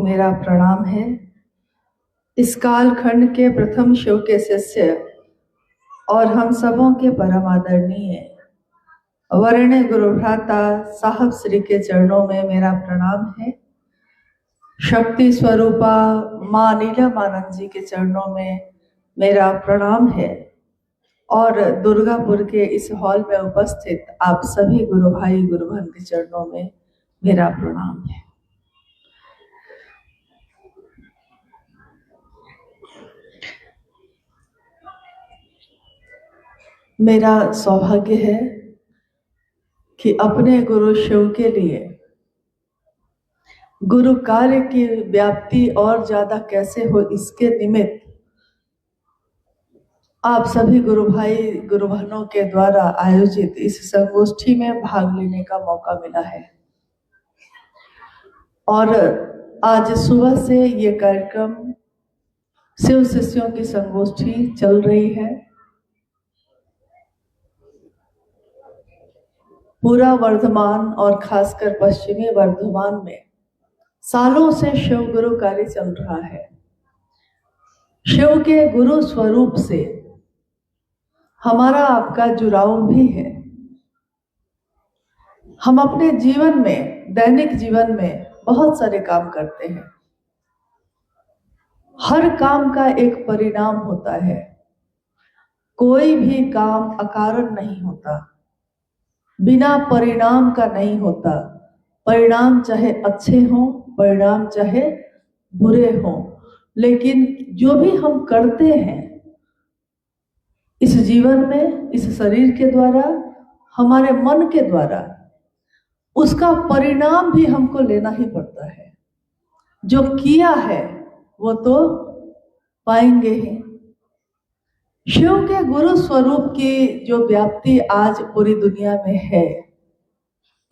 मेरा प्रणाम है। इस कालखंड के प्रथम शिव के शिष्य और हम सबों के परम आदरणीय वरण्य गुरु भ्राता साहब श्री के चरणों में मेरा प्रणाम है। शक्ति स्वरूपा माँ नीलमानंद जी के चरणों में मेरा प्रणाम है और दुर्गापुर के इस हॉल में उपस्थित आप सभी गुरु भाई गुरु बहन के चरणों में मेरा प्रणाम है। मेरा सौभाग्य है कि अपने गुरु शिव के लिए गुरु कार्य की व्याप्ति और ज्यादा कैसे हो, इसके निमित्त आप सभी गुरु भाई गुरु बहनों के द्वारा आयोजित इस संगोष्ठी में भाग लेने का मौका मिला है। और आज सुबह से ये कार्यक्रम शिव शिष्यों की संगोष्ठी चल रही है। पूरा वर्धमान और खासकर पश्चिमी वर्धमान में सालों से शिव गुरु कार्य चल रहा है। शिव के गुरु स्वरूप से हमारा आपका जुड़ाव भी है। हम अपने जीवन में, दैनिक जीवन में बहुत सारे काम करते हैं। हर काम का एक परिणाम होता है। कोई भी काम अकारण नहीं होता, बिना परिणाम का नहीं होता। परिणाम चाहे अच्छे हों, परिणाम चाहे बुरे हों, लेकिन जो भी हम करते हैं इस जीवन में, इस शरीर के द्वारा, हमारे मन के द्वारा, उसका परिणाम भी हमको लेना ही पड़ता है। जो किया है वो तो पाएंगे ही। शिव के गुरु स्वरूप की जो व्याप्ति आज पूरी दुनिया में है,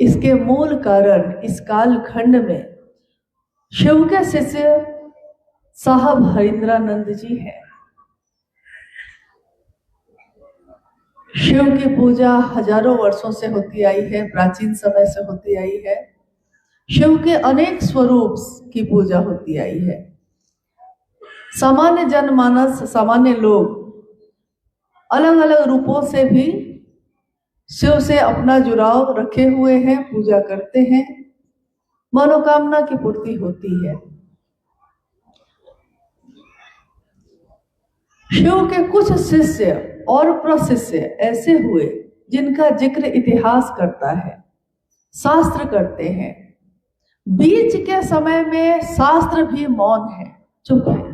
इसके मूल कारण इस कालखंड में शिव के शिष्य साहब हरिंद्रानंद जी हैं। शिव की पूजा हजारों वर्षों से होती आई है, प्राचीन समय से होती आई है। शिव के अनेक स्वरूप की पूजा होती आई है। सामान्य जनमानस, सामान्य लोग अलग अलग रूपों से भी शिव से अपना जुड़ाव रखे हुए हैं, पूजा करते हैं, मनोकामना की पूर्ति होती है। शिव के कुछ शिष्य और प्रशिष्य ऐसे हुए जिनका जिक्र इतिहास करता है, शास्त्र करते हैं। बीच के समय में शास्त्र भी मौन है, चुप है।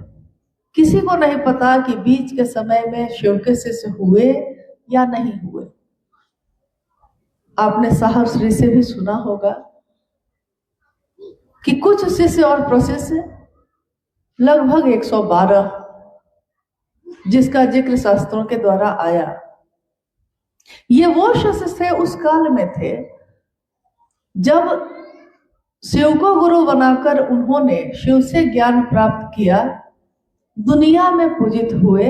किसी को नहीं पता कि बीच के समय में शिव के शिष्य हुए या नहीं हुए। आपने साहब श्री से भी सुना होगा कि कुछ शिष्य और प्रशिष्य, लगभग 112, जिसका जिक्र शास्त्रों के द्वारा आया। ये वो शिष्य उस काल में थे जब शिव को गुरु बनाकर उन्होंने शिव से ज्ञान प्राप्त किया, दुनिया में पूजित हुए।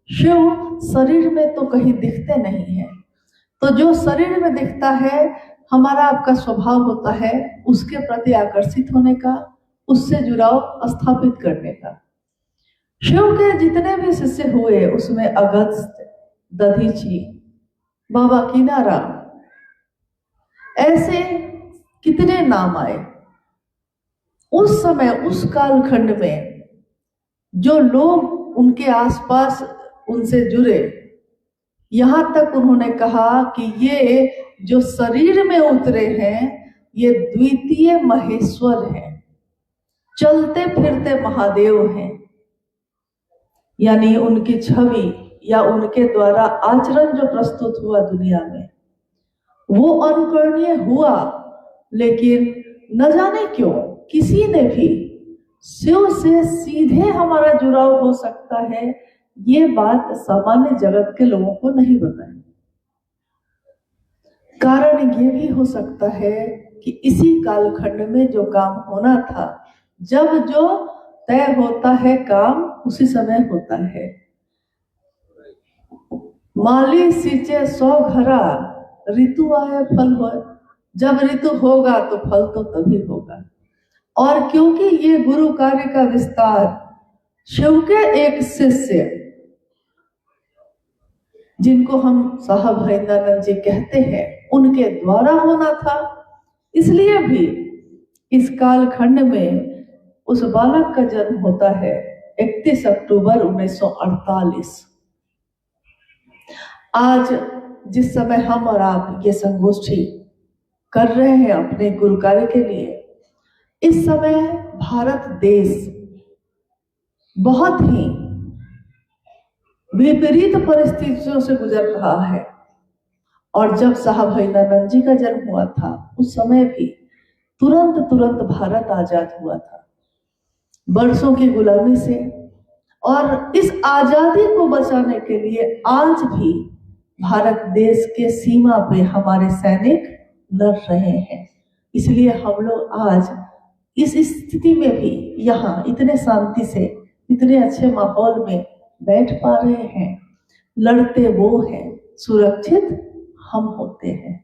शिव शरीर में तो कहीं दिखते नहीं है, तो जो शरीर में दिखता है, हमारा आपका स्वभाव होता है उसके प्रति आकर्षित होने का, उससे जुड़ाव स्थापित करने का। शिव के जितने भी शिष्य हुए उसमें अगस्त्य, दधीची, बाबा कीनाराम, ऐसे कितने नाम आए। उस समय, उस कालखंड में जो लोग उनके आसपास उनसे जुड़े, यहां तक उन्होंने कहा कि ये जो शरीर में उतरे हैं ये द्वितीय महेश्वर हैं, चलते फिरते महादेव हैं। यानी उनकी छवि या उनके द्वारा आचरण जो प्रस्तुत हुआ दुनिया में, वो अनुकरणीय हुआ। लेकिन न जाने क्यों किसी ने भी शिव से सीधे हमारा जुड़ाव हो सकता है, ये बात सामान्य जगत के लोगों को नहीं बताई। कारण ये भी हो सकता है कि इसी कालखंड में जो काम होना था, जब जो तय होता है काम उसी समय होता है। माली सींचे 100 घरा, ऋतु आए फल हो। जब ऋतु होगा तो फल तो तभी होगा। और क्योंकि ये गुरु कार्य का विस्तार शिव के एक शिष्य, जिनको हम साहब हरिंद्रानंद जी कहते हैं, उनके द्वारा होना था, इसलिए भी इस कालखंड में उस बालक का जन्म होता है 31 अक्टूबर 1948। आज जिस समय हम और आप ये संगोष्ठी कर रहे हैं अपने गुरु कार्य के लिए, इस समय भारत देश बहुत ही विपरीत परिस्थितियों से गुजर रहा है। और जब साहब हरिंद्रानंद जी का जन्म हुआ था, उस समय भी तुरंत भारत आजाद हुआ था बरसों की गुलामी से। और इस आजादी को बचाने के लिए आज भी भारत देश के सीमा पे हमारे सैनिक लड़ रहे हैं। इसलिए हम लोग आज इस स्थिति में भी यहाँ इतने शांति से, इतने अच्छे माहौल में बैठ पा रहे हैं। लड़ते वो हैं, सुरक्षित हम होते हैं।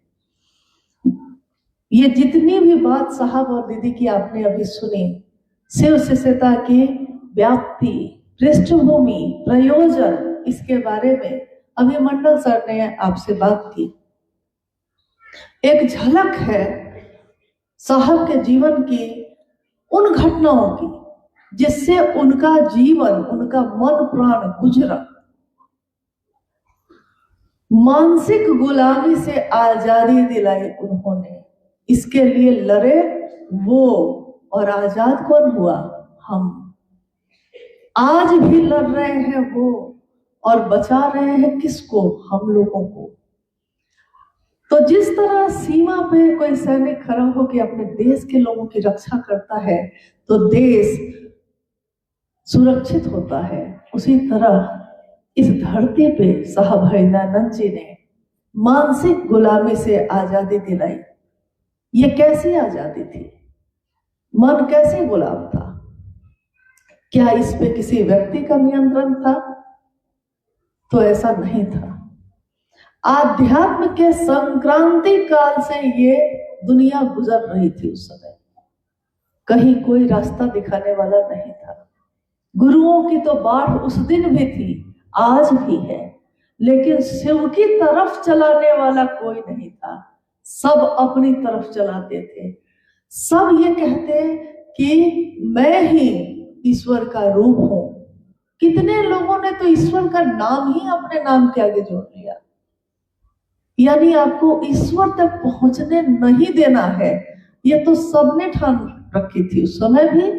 ये जितनी भी बात साहब और दीदी की आपने अभी सुनी, शिव शिष्यता की व्याप्ति, पृष्ठभूमि, प्रयोजन, इसके बारे में अभी मंडल सर ने आपसे बात की। एक झलक है साहब के जीवन की उन घटनाओं की जिससे उनका जीवन, उनका मन प्राण गुजरा। मानसिक गुलामी से आजादी दिलाई उन्होंने, इसके लिए लड़े वो, और आजाद कौन हुआ? हम। आज भी लड़ रहे हैं वो, और बचा रहे हैं किसको? हम लोगों को। तो जिस तरह सीमा पे कोई सैनिक खड़ा होकर अपने देश के लोगों की रक्षा करता है तो देश सुरक्षित होता है, उसी तरह इस धरती पे साहब हरिंद्रानंद जी ने मानसिक गुलामी से आजादी दिलाई। ये कैसी आजादी थी? मन कैसे गुलाम था? क्या इस पे किसी व्यक्ति का नियंत्रण था? तो ऐसा नहीं था। आध्यात्म के संक्रांति काल से ये दुनिया गुजर रही थी। उस समय कहीं कोई रास्ता दिखाने वाला नहीं था। गुरुओं की तो बाढ़ उस दिन भी थी, आज भी है, लेकिन शिव की तरफ चलाने वाला कोई नहीं था। सब अपनी तरफ चलाते थे। सब ये कहते कि मैं ही ईश्वर का रूप हूं। कितने लोगों ने तो ईश्वर का नाम ही अपने नाम के आगे जोड़ लिया। यानी आपको ईश्वर तक पहुंचने नहीं देना है, ये तो सबने ठान रखी थी उस समय भी,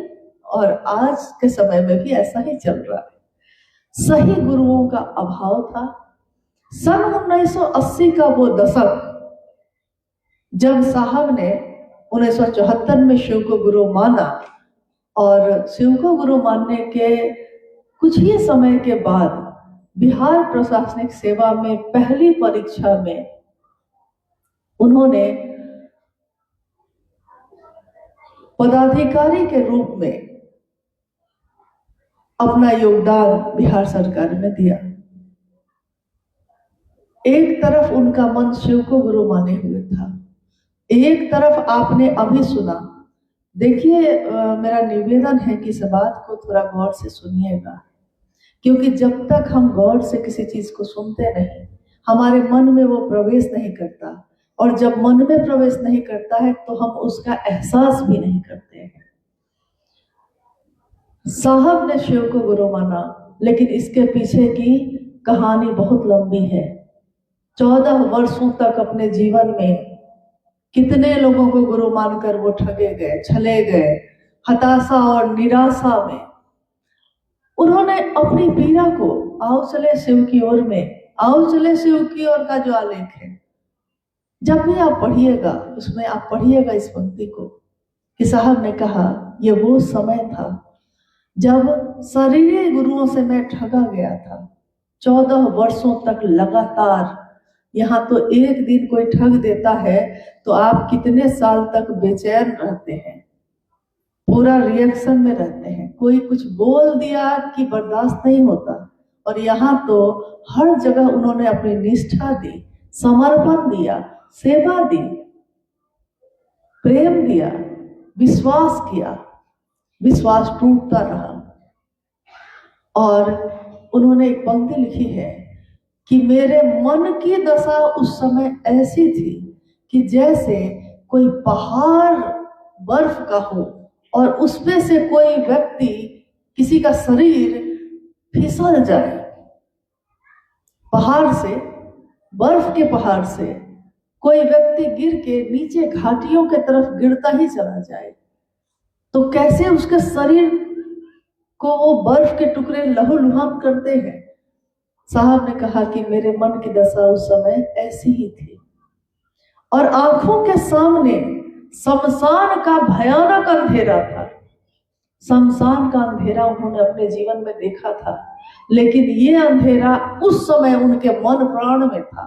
और आज के समय में भी ऐसा ही चल रहा है। सही गुरुओं का अभाव था। सन 1980 का वो दशक, जब साहब ने 1974 में शिव को गुरु माना, और शिव को गुरु मानने के कुछ ही समय के बाद बिहार प्रशासनिक सेवा में पहली परीक्षा में उन्होंने पदाधिकारी के रूप में अपना योगदान बिहार सरकार में दिया। एक तरफ उनका मन शिव को गुरु माने हुए था, एक तरफ आपने अभी सुना। देखिए, मेरा निवेदन है कि इस बात को थोड़ा गौर से सुनिएगा, क्योंकि जब तक हम गौर से किसी चीज को सुनते नहीं, हमारे मन में वो प्रवेश नहीं करता, और जब मन में प्रवेश नहीं करता है तो हम उसका एहसास भी नहीं करते हैं। साहब ने शिव को गुरु माना, लेकिन इसके पीछे की कहानी बहुत लंबी है। 14 वर्षों तक अपने जीवन में कितने लोगों को गुरु मानकर वो ठगे गए, छले गए। हताशा और निराशा में उन्होंने अपनी पीड़ा को, आओ चले शिव की ओर में, आओ चले शिव की ओर का जो आलेख है, जब भी आप पढ़िएगा उसमें आप पढ़िएगा इस पंक्ति को कि साहब ने कहा, ये वो समय था जब शरीरी गुरुओं से मैं ठगा गया था। 14 वर्षों तक लगातार। यहाँ तो एक दिन कोई ठग देता है तो आप कितने साल तक बेचैन रहते हैं, पूरा रिएक्शन में रहते हैं। कोई कुछ बोल दिया कि बर्दाश्त नहीं होता, और यहाँ तो हर जगह उन्होंने अपनी निष्ठा दी, समर्पण दिया, सेवा दी, प्रेम दिया, विश्वास किया। विश्वास टूटता रहा। और उन्होंने एक पंक्ति लिखी है कि मेरे मन की दशा उस समय ऐसी थी कि जैसे कोई पहाड़ बर्फ का हो और उसमें से कोई व्यक्ति, किसी का शरीर फिसल जाए। पहाड़ से, बर्फ के पहाड़ से कोई व्यक्ति गिर के नीचे घाटियों के तरफ गिरता ही चला जाए, तो कैसे उसके शरीर को वो बर्फ के टुकड़े लहूलुहान करते हैं। साहब ने कहा कि मेरे मन की दशा उस समय ऐसी ही थी, और आंखों के सामने शमशान का भयानक अंधेरा था। शमशान का अंधेरा उन्होंने अपने जीवन में देखा था, लेकिन ये अंधेरा उस समय उनके मन प्राण में था।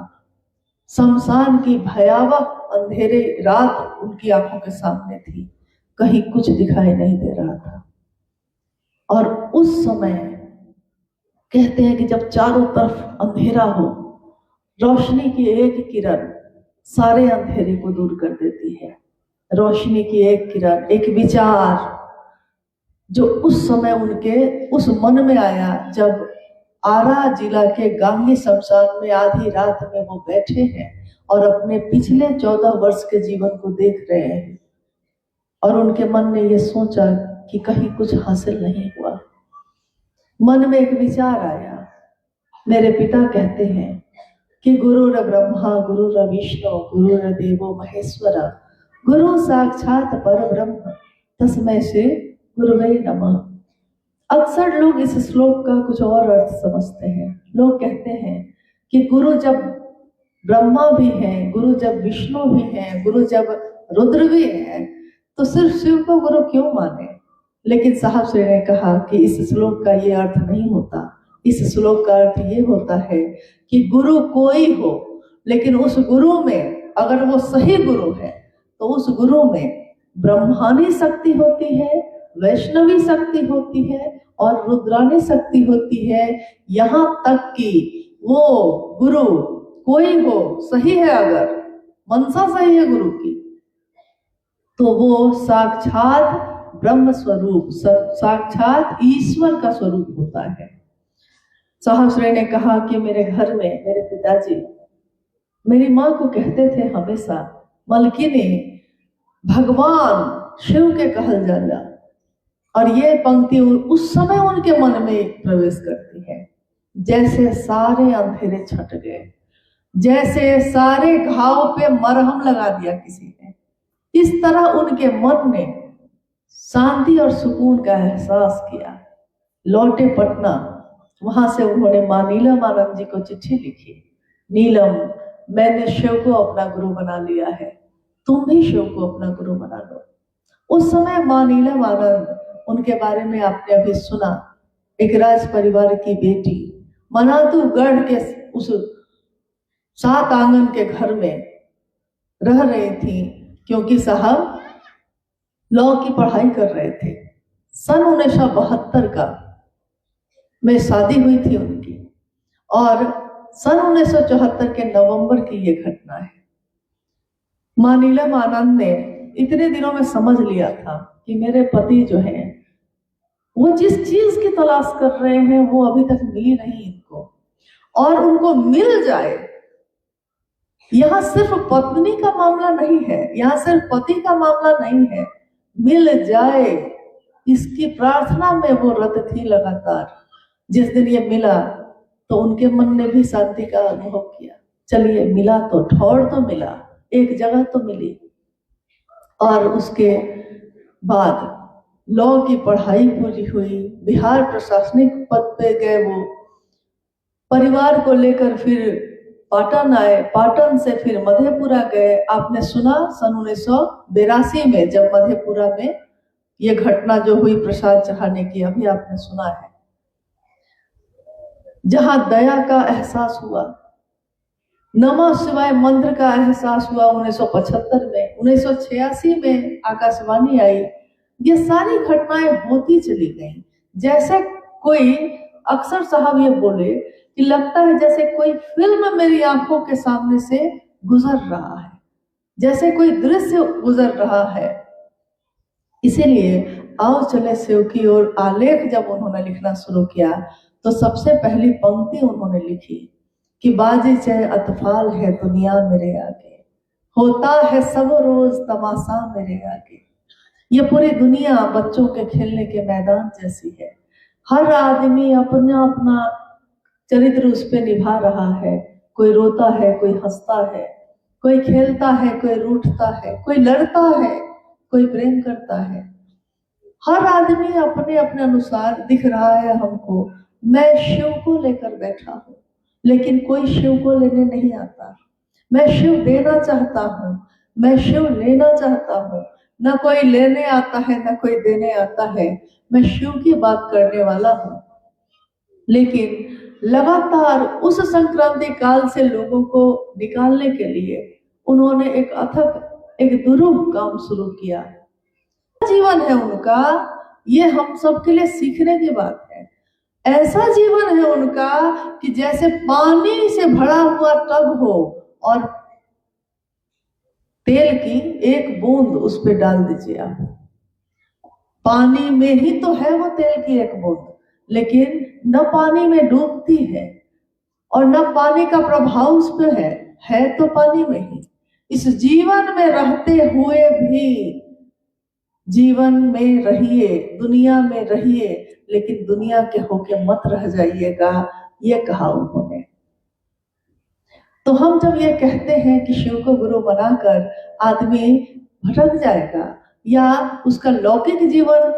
शमशान की भयावह अंधेरे रात उनकी आंखों के सामने थी, कहीं कुछ दिखाई नहीं दे रहा था। और उस समय कहते हैं कि जब चारों तरफ अंधेरा हो, रोशनी की एक किरण सारे अंधेरे को दूर कर देती है। रोशनी की एक किरण, एक विचार जो उस समय उनके उस मन में आया, जब आरा जिला के गांगी शमशान में आधी रात में वो बैठे हैं और अपने पिछले 14 वर्ष के जीवन को देख रहे हैं, और उनके मन ने ये सोचा कि कहीं कुछ हासिल नहीं हुआ। मन में एक विचार आया। मेरे पिता कहते हैं कि गुरुर ब्रह्मा गुरुर विष्णु गुरुर देवो महेश्वर गुरु साक्षात परब्रह्म तस्मै श्री गुरुवे नमः। अक्सर लोग इस श्लोक का कुछ और अर्थ समझते हैं। लोग कहते हैं कि गुरु जब ब्रह्मा भी हैं, गुरु जब विष्णु भी हैं, गुरु जब रुद्र भी हैं, तो सिर्फ शिव को गुरु क्यों माने। लेकिन साहब श्री ने कहा कि इस श्लोक का ये अर्थ नहीं होता। इस श्लोक का अर्थ ये होता है कि गुरु कोई हो, लेकिन उस गुरु में अगर वो सही गुरु है तो उस गुरु में ब्रह्मानी शक्ति होती है, वैष्णवी शक्ति होती है और रुद्रानी शक्ति होती है। यहाँ तक कि वो गुरु कोई हो, सही है, अगर मनसा सही है गुरु की, तो वो साक्षात ब्रह्म स्वरूप, साक्षात ईश्वर का स्वरूप होता है। सहस्रे ने कहा कि मेरे घर में मेरे पिताजी मेरी माँ को कहते थे हमेशा, मलकिनी भगवान शिव के कहल जाला। और ये पंक्ति उस समय उनके मन में प्रवेश करती है, जैसे सारे अंधेरे छट गए, जैसे सारे घाव पे मरहम लगा दिया किसी ने। इस तरह उनके मन ने शांति और सुकून का एहसास किया। लौटे पटना, वहां से उन्होंने माँ नीलम आनंद जी को चिट्ठी लिखी। नीलम, मैंने शिव को अपना गुरु बना लिया है, तुम भी शिव को अपना गुरु बना लो। उस समय माँ नीलम आनंद, उनके बारे में आपने अभी सुना, एक राज परिवार की बेटी मनातुगढ़ के उस 7 आंगन के घर में रह रही थी, क्योंकि साहब लॉ की पढ़ाई कर रहे थे। सन 1972 का में शादी हुई थी उनकी, और सन 1974 के नवंबर की ये घटना है। माँ नीलम आनंद ने इतने दिनों में समझ लिया था कि मेरे पति जो हैं वो जिस चीज की तलाश कर रहे हैं वो अभी तक मिली नहीं इनको, और उनको मिल जाए। यहाँ सिर्फ पत्नी का मामला नहीं है, यहाँ सिर्फ पति का मामला नहीं है, मिल जाए इसकी प्रार्थना में वो रत थी लगातार। जिस दिन ये मिला तो उनके मन ने भी शांति का अनुभव किया। चलिए, मिला तो, ठौर तो मिला, एक जगह तो मिली। और उसके बाद लॉ की पढ़ाई पूरी हुई, बिहार प्रशासनिक पद पे गए वो, परिवार को लेकर फिर पाटन आए, पाटन से फिर मधेपुरा गए। आपने सुना सन 1982 में जब मधेपुरा में ये घटना जो हुई प्रसाद चढ़ाने की, अभी आपने सुना है, जहां दया का एहसास हुआ, नमः शिवाय मंत्र का एहसास हुआ 1975 में, 1986 में आकाशवाणी आई। ये सारी घटनाएं होती चली गई। जैसे कोई, अक्सर साहब ये बोले कि लगता है जैसे कोई फिल्म मेरी आंखों के सामने से गुजर रहा है, जैसे कोई दृश्य गुजर रहा है। इसीलिए आओ चले शिव की ओर आलेख जब उन्होंने लिखना शुरू किया तो सबसे पहली पंक्ति उन्होंने लिखी कि बाजे चाहे अतफाल है दुनिया मेरे आगे, होता है सब रोज तमाशा मेरे आगे। ये पूरी दुनिया बच्चों के खेलने के मैदान जैसी है। हर आदमी अपना अपना चरित्र उस पे निभा रहा है। कोई रोता है, कोई हंसता है, कोई खेलता है, कोई रूठता है, कोई लड़ता है, कोई प्रेम करता है। हर आदमी अपने अपने अनुसार दिख रहा है हमको। मैं शिव को लेकर बैठा हूँ, लेकिन कोई शिव को लेने नहीं आता। मैं शिव देना चाहता हूँ, मैं शिव लेना चाहता हूँ। न कोई लेने आता है, न कोई देने आता है। मैं शिव की बात करने वाला हूँ। लेकिन लगातार उस संक्रांति काल से लोगों को निकालने के लिए उन्होंने एक अथक, एक दुरूह काम शुरू किया। जीवन है उनका, ये हम सबके लिए सीखने की बात है। ऐसा जीवन है उनका कि जैसे पानी से भरा हुआ टब हो और तेल की एक बूंद उस पे डाल दीजिए आप। पानी में ही तो है वो तेल की एक बूंद, लेकिन न पानी में डूबती है और न पानी का प्रभाव उस पे है तो पानी में ही। इस जीवन में रहते हुए भी जीवन में रहिए, दुनिया में रहिए, लेकिन दुनिया के होके मत रह जाइएगा, ये कहा उन्होंने। तो हम जब ये कहते हैं कि शिव को गुरु बनाकर आदमी भटक जाएगा या उसका लौकिक जीवन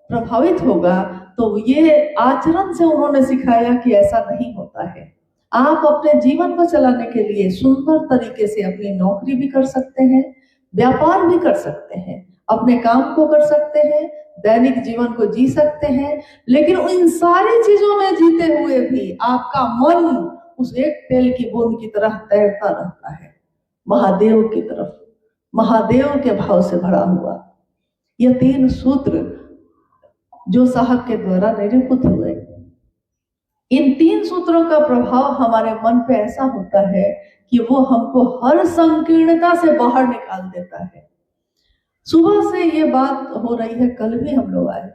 प्रभावित होगा, तो ये आचरण से उन्होंने सिखाया कि ऐसा नहीं होता है। आप अपने जीवन को चलाने के लिए सुंदर तरीके से अपनी नौकरी भी कर सकते हैं, व्यापार भी कर सकते हैं, अपने काम को कर सकते हैं, दैनिक जीवन को जी सकते हैं, लेकिन इन सारी चीजों में जीते हुए भी आपका मन उस एक तेल की बूंद की तरह तैरता रहता है, महादेव की तरफ, महादेव के भाव से भरा हुआ। ये 3 सूत्र जो साहब के द्वारा निरूपित हुए, इन 3 सूत्रों का प्रभाव हमारे मन पे ऐसा होता है कि वो हमको हर संकीर्णता से बाहर निकाल देता है। सुबह से ये बात हो रही है, कल भी हम लोग आए,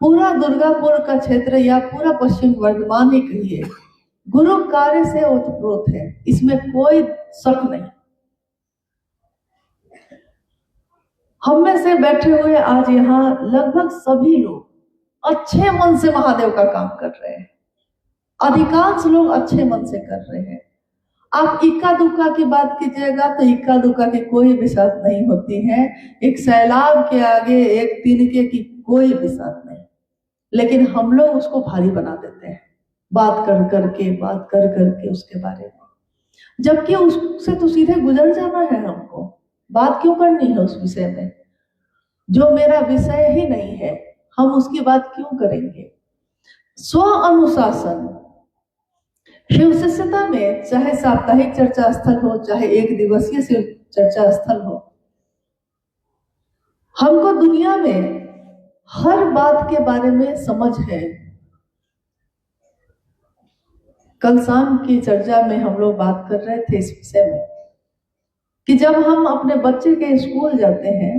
पूरा दुर्गापुर का क्षेत्र या पूरा पश्चिम वर्धमान ही कहिए गुरु कार्य से ओतप्रोत है, इसमें कोई शक नहीं। हम में से बैठे हुए आज यहाँ लगभग सभी लोग अच्छे मन से महादेव का काम कर रहे हैं। अधिकांश लोग अच्छे मन से कर रहे हैं। आप इक्का दुक्का की बात कीजिएगा तो इक्का दुक्का की कोई विसात नहीं होती है। एक सैलाब के आगे एक तिनके की कोई विसात नहीं, लेकिन हम लोग उसको भारी बना देते हैं बात कर करके उसके बारे में, जबकि उससे तो सीधे गुजर जाना है। हमको बात क्यों करनी है उस विषय में? जो मेरा विषय ही नहीं है, हम उसकी बात क्यों करेंगे? स्व अनुशासन शिव शिष्यता में, चाहे साप्ताहिक चर्चा स्थल हो, चाहे एक दिवसीय शिव चर्चा स्थल हो, हमको दुनिया में हर बात के बारे में समझ है। कल शाम की चर्चा में हम लोग बात कर रहे थे इस विषय में कि जब हम अपने बच्चे के स्कूल जाते हैं,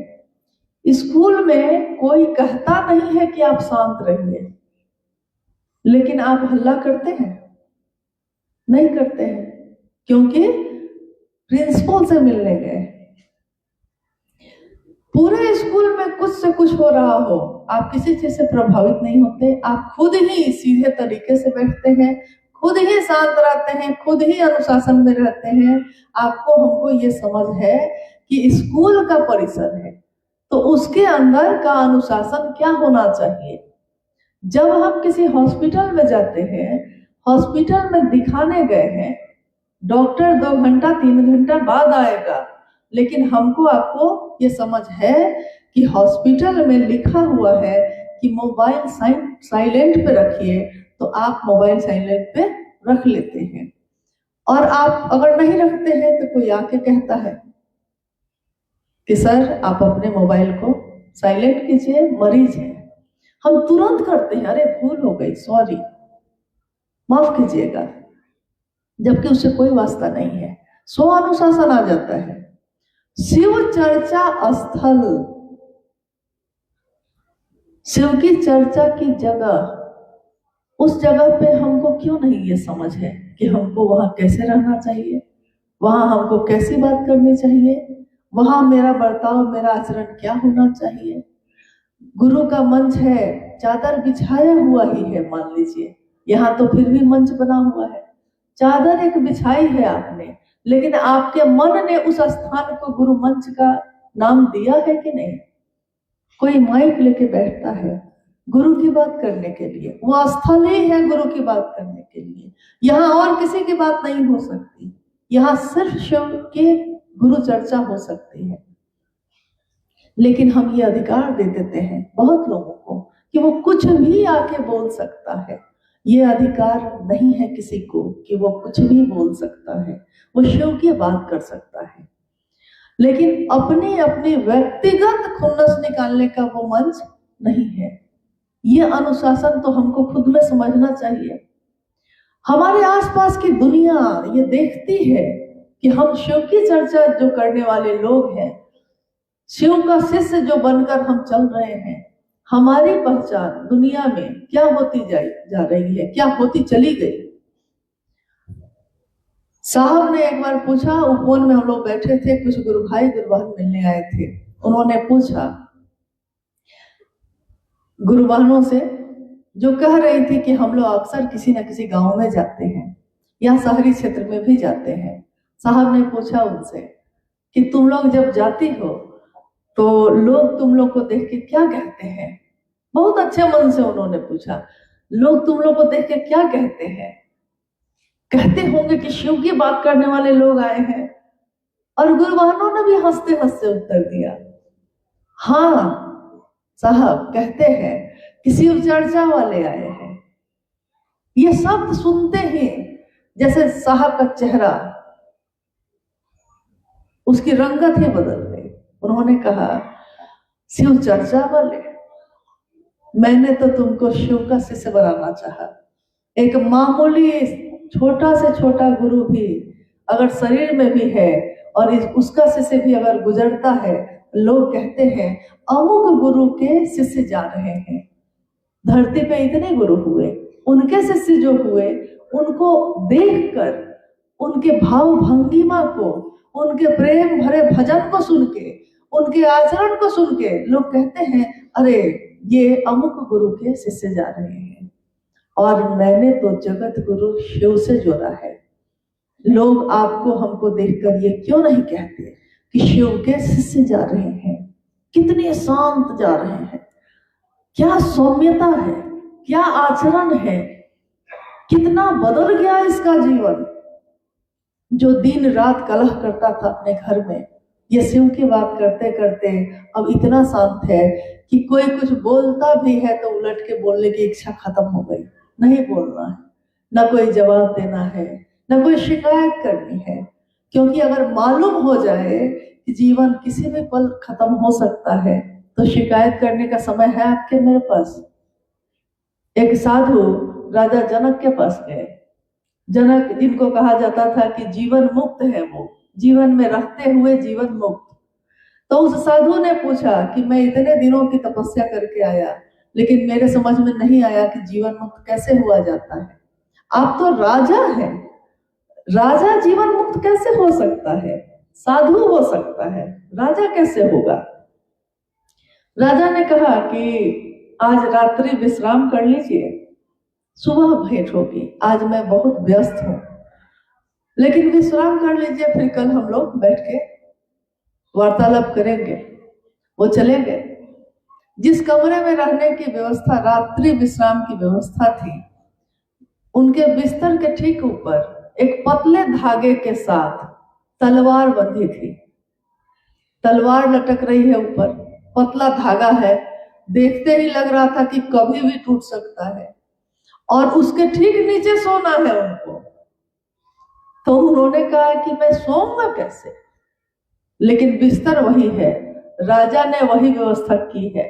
स्कूल में कोई कहता नहीं है कि आप शांत रहिए, लेकिन आप हल्ला करते हैं? नहीं करते हैं, क्योंकि प्रिंसिपल से मिलने गए। पूरे स्कूल में कुछ से कुछ हो रहा हो, आप किसी चीज से प्रभावित नहीं होते। आप खुद ही सीधे तरीके से बैठते हैं, खुद ही शांत रहते हैं, खुद ही अनुशासन में रहते हैं। आपको हमको ये समझ है कि स्कूल का परिसर है तो उसके अंदर का अनुशासन क्या होना चाहिए। जब हम किसी हॉस्पिटल में जाते हैं, हॉस्पिटल में दिखाने गए हैं, डॉक्टर 2 घंटा 3 घंटा बाद आएगा, लेकिन हमको आपको ये समझ है कि हॉस्पिटल में लिखा हुआ है कि मोबाइल साइलेंट पे रखिए, तो आप मोबाइल साइलेंट पे रख लेते हैं। और आप अगर नहीं रखते हैं तो कोई आके कहता है कि सर आप अपने मोबाइल को साइलेंट कीजिए, मरीज है। हम तुरंत करते हैं, अरे भूल हो गई, सॉरी, माफ कीजिएगा, जबकि उससे कोई वास्ता नहीं है। स्व अनुशासन आ जाता है। शिव चर्चा स्थल शिव की चर्चा की जगह, उस जगह पे हमको क्यों नहीं ये समझ है कि हमको वहां कैसे रहना चाहिए, वहां हमको कैसी बात करनी चाहिए, वहां मेरा बर्ताव, मेरा आचरण क्या होना चाहिए। गुरु का मंच है, चादर बिछाया हुआ ही है, मान लीजिए यहाँ तो फिर भी मंच बना हुआ है, चादर एक बिछाई है आपने, लेकिन आपके मन ने उस स्थान को गुरु मंच का नाम दिया है कि नहीं। कोई माइक लेके बैठता है गुरु की बात करने के लिए, वो स्थल ही है गुरु की बात करने के लिए, यहाँ और किसी की बात नहीं हो सकती, यहाँ सिर्फ शिव के गुरु चर्चा हो सकती है। लेकिन हम ये अधिकार दे देते हैं बहुत लोगों को कि वो कुछ भी आके बोल सकता है। ये अधिकार नहीं है किसी को कि वो कुछ भी बोल सकता है, वो शिव की बात कर सकता है, लेकिन अपनी अपनी व्यक्तिगत खुन्नस निकालने का वो मंच नहीं है। ये अनुशासन तो हमको खुद में समझना चाहिए। हमारे आसपास की दुनिया ये देखती है कि हम शिव की चर्चा जो करने वाले लोग हैं, शिव का शिष्य जो बनकर हम चल रहे हैं, हमारी पहचान दुनिया में क्या होती जा रही है, क्या होती चली गई। साहब ने एक बार पूछा, उपवन में हम लोग बैठे थे, कुछ गुरु भाई गुरु बहन मिलने आए थे, उन्होंने पूछा गुरु बहनों से, जो कह रही थी कि हम लोग अक्सर किसी न किसी गांव में जाते हैं या शहरी क्षेत्र में भी जाते हैं। साहब ने पूछा उनसे कि तुम लोग जब जाती हो तो लोग तुम लोग को देख के क्या कहते हैं। बहुत अच्छे मन से उन्होंने पूछा, लोग तुम लोग को देख के क्या कहते हैं। कहते होंगे कि शिव की बात करने वाले लोग आए हैं। और गुरु बहनों ने भी हंसते हंसते उत्तर दिया, हाँ साहब कहते हैं कि शिव चर्चा वाले आए हैं। ये शब्द सुनते ही जैसे साहब का चेहरा, उसकी रंगत ही बदल गई। उन्होंने कहा, शिव चर्चा वाले, मैंने तो तुमको शिव का शिष्य बनाना चाहा। एक मामूली छोटा से छोटा गुरु भी अगर शरीर में भी है और उसका शिष्य भी अगर गुजरता है, लोग कहते हैं अमुक गुरु के शिष्य जा रहे हैं। धरती पे इतने गुरु हुए, उनके शिष्य जो हुए, उनको देखकर, उनके भाव भंगिमा को, उनके प्रेम भरे भजन को सुन के, उनके आचरण को सुन के लोग कहते हैं, अरे ये अमुक गुरु के शिष्य जा रहे हैं। और मैंने तो जगत गुरु शिव से जोड़ा है। लोग आपको हमको देखकर ये क्यों नहीं कहते कि शिव के शिष्य जा रहे हैं, कितने शांत जा रहे हैं, क्या सौम्यता है, क्या आचरण है, कितना बदल गया इसका जीवन। जो दिन रात कलह करता था अपने घर में, ये शिव की बात करते करते अब इतना शांत है कि कोई कुछ बोलता भी है तो उलट के बोलने की इच्छा खत्म हो गई। नहीं बोलना है, ना कोई जवाब देना है, ना कोई शिकायत करनी है, क्योंकि अगर मालूम हो जाए कि जीवन किसी भी पल खत्म हो सकता है तो शिकायत करने का समय है आपके मेरे पास। एक साधु राजा जनक के पास गए। जनक, जिनको कहा जाता था कि जीवन मुक्त है, वो जीवन में रहते हुए जीवन मुक्त, तो उस साधु ने पूछा कि मैं इतने दिनों की तपस्या करके आया, लेकिन मेरे समझ में नहीं आया कि जीवन मुक्त कैसे हुआ जाता है। आप तो राजा हैं, राजा जीवन मुक्त कैसे हो सकता है? साधु हो सकता है, राजा कैसे होगा? राजा ने कहा कि आज रात्रि विश्राम कर लीजिए, सुबह भेंट होगी, आज मैं बहुत व्यस्त हूं, लेकिन विश्राम कर लीजिए, फिर कल हम लोग बैठ के वार्तालाप करेंगे। वो चले गए। जिस कमरे में रहने की व्यवस्था, रात्रि विश्राम की व्यवस्था थी, उनके बिस्तर के ठीक ऊपर एक पतले धागे के साथ तलवार बंधी थी। तलवार लटक रही है ऊपर, पतला धागा है, देखते ही लग रहा था कि कभी भी टूट सकता है, और उसके ठीक नीचे सोना है उनको। तो उन्होंने कहा कि मैं सोऊंगा कैसे, लेकिन बिस्तर वही है, राजा ने वही व्यवस्था की है,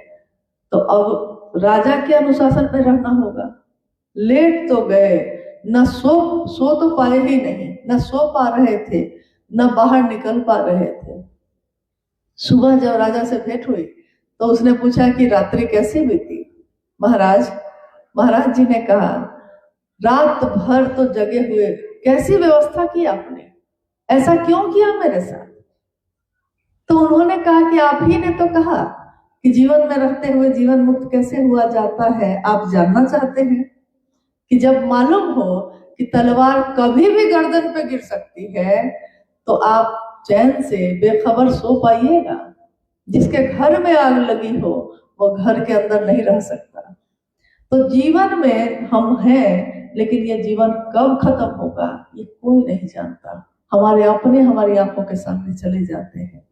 तो अब राजा के अनुशासन में रहना होगा। लेट तो गए, न सो तो पाए ही नहीं, न सो पा रहे थे, न बाहर निकल पा रहे थे। सुबह जब राजा से भेंट हुई तो उसने पूछा कि रात्रि कैसी बीती। महाराज महाराज जी ने कहा, रात भर तो जगे हुए, कैसी व्यवस्था की आपने, ऐसा क्यों किया मेरे साथ? तो उन्होंने कहा कि आप ही ने तो कहा कि जीवन में रहते हुए जीवन मुक्त कैसे हुआ जाता है, आप जानना चाहते हैं कि जब मालूम हो कि तलवार कभी भी गर्दन पे गिर सकती है तो आप चैन से बेखबर सो पाइएगा। जिसके घर में आग लगी हो वो घर के अंदर नहीं रह सकता। तो जीवन में हम हैं, लेकिन ये जीवन कब खत्म होगा ये कोई नहीं जानता। हमारे अपने हमारी आंखों के सामने चले जाते हैं।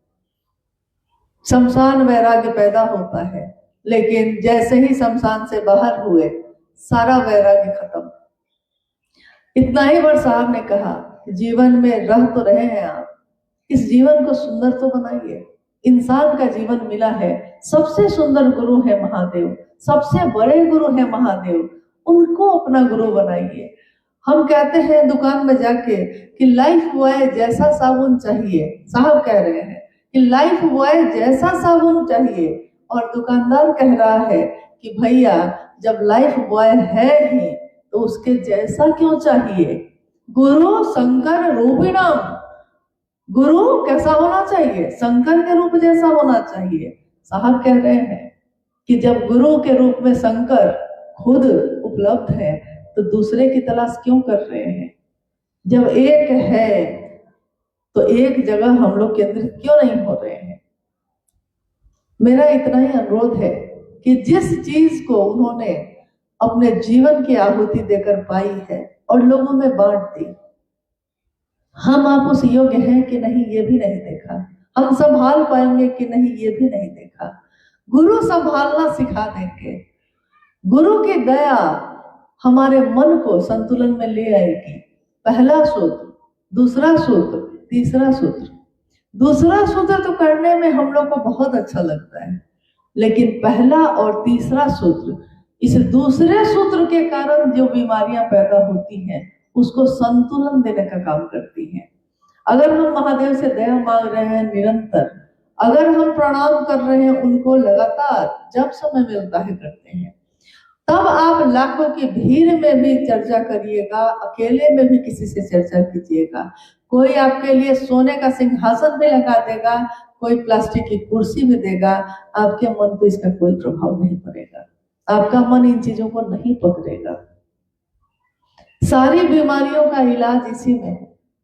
शमशान वैराग्य पैदा होता है, लेकिन जैसे ही शमशान से बाहर हुए सारा वैराग्य खत्म। इतना ही बार साहब ने कहा कि जीवन में रह तो रहे हैं आप, इस जीवन को सुंदर तो बनाइए। इंसान का जीवन मिला है, सबसे सुंदर गुरु है महादेव, सबसे बड़े गुरु है महादेव, उनको अपना गुरु बनाइए। हम कहते हैं दुकान में जाके कि लाइफ बॉय जैसा साबुन चाहिए, साहब कह रहे हैं कि लाइफ बॉय जैसा साबुन चाहिए, और दुकानदार कह रहा है कि भैया जब लाइफ बॉय है ही तो उसके जैसा क्यों चाहिए। गुरु शंकर रूपिणाम, गुरु कैसा होना चाहिए, शंकर के रूप जैसा होना चाहिए। साहब कह रहे हैं कि जब गुरु के रूप में शंकर खुद उपलब्ध है तो दूसरे की तलाश क्यों कर रहे हैं। जब एक है तो एक जगह हम लोग केंद्रित क्यों नहीं हो रहे हैं। मेरा इतना ही अनुरोध है कि जिस चीज को उन्होंने अपने जीवन की आहुति देकर पाई है और लोगों में बांट दी, हम आप उस योग्य हैं कि नहीं ये भी नहीं देखा, हम संभाल पाएंगे कि नहीं ये भी नहीं देखा। गुरु संभालना सिखा देंगे। गुरु की दया हमारे मन को संतुलन में ले आएगी। पहला सूत्र, दूसरा सूत्र, तीसरा सूत्र। दूसरा सूत्र तो करने में हम लोग को बहुत अच्छा लगता है, लेकिन पहला और तीसरा सूत्र, इस दूसरे सूत्र के कारण जो बीमारियां पैदा होती हैं उसको संतुलन देने का काम करती हैं। अगर हम महादेव से दया मांग रहे हैं निरंतर, अगर हम प्रणाम कर रहे हैं उनको लगातार, जब समय मिलता है करते हैं, तब आप लाखों की भीड़ में भी चर्चा करिएगा, अकेले में भी किसी से चर्चा कीजिएगा। कोई आपके लिए सोने का सिंहासन भी लगा देगा, कोई प्लास्टिक की कुर्सी भी देगा, आपके मन को इसका कोई प्रभाव नहीं पड़ेगा। आपका मन इन चीजों को नहीं पकड़ेगा। सारी बीमारियों का इलाज इसी में है,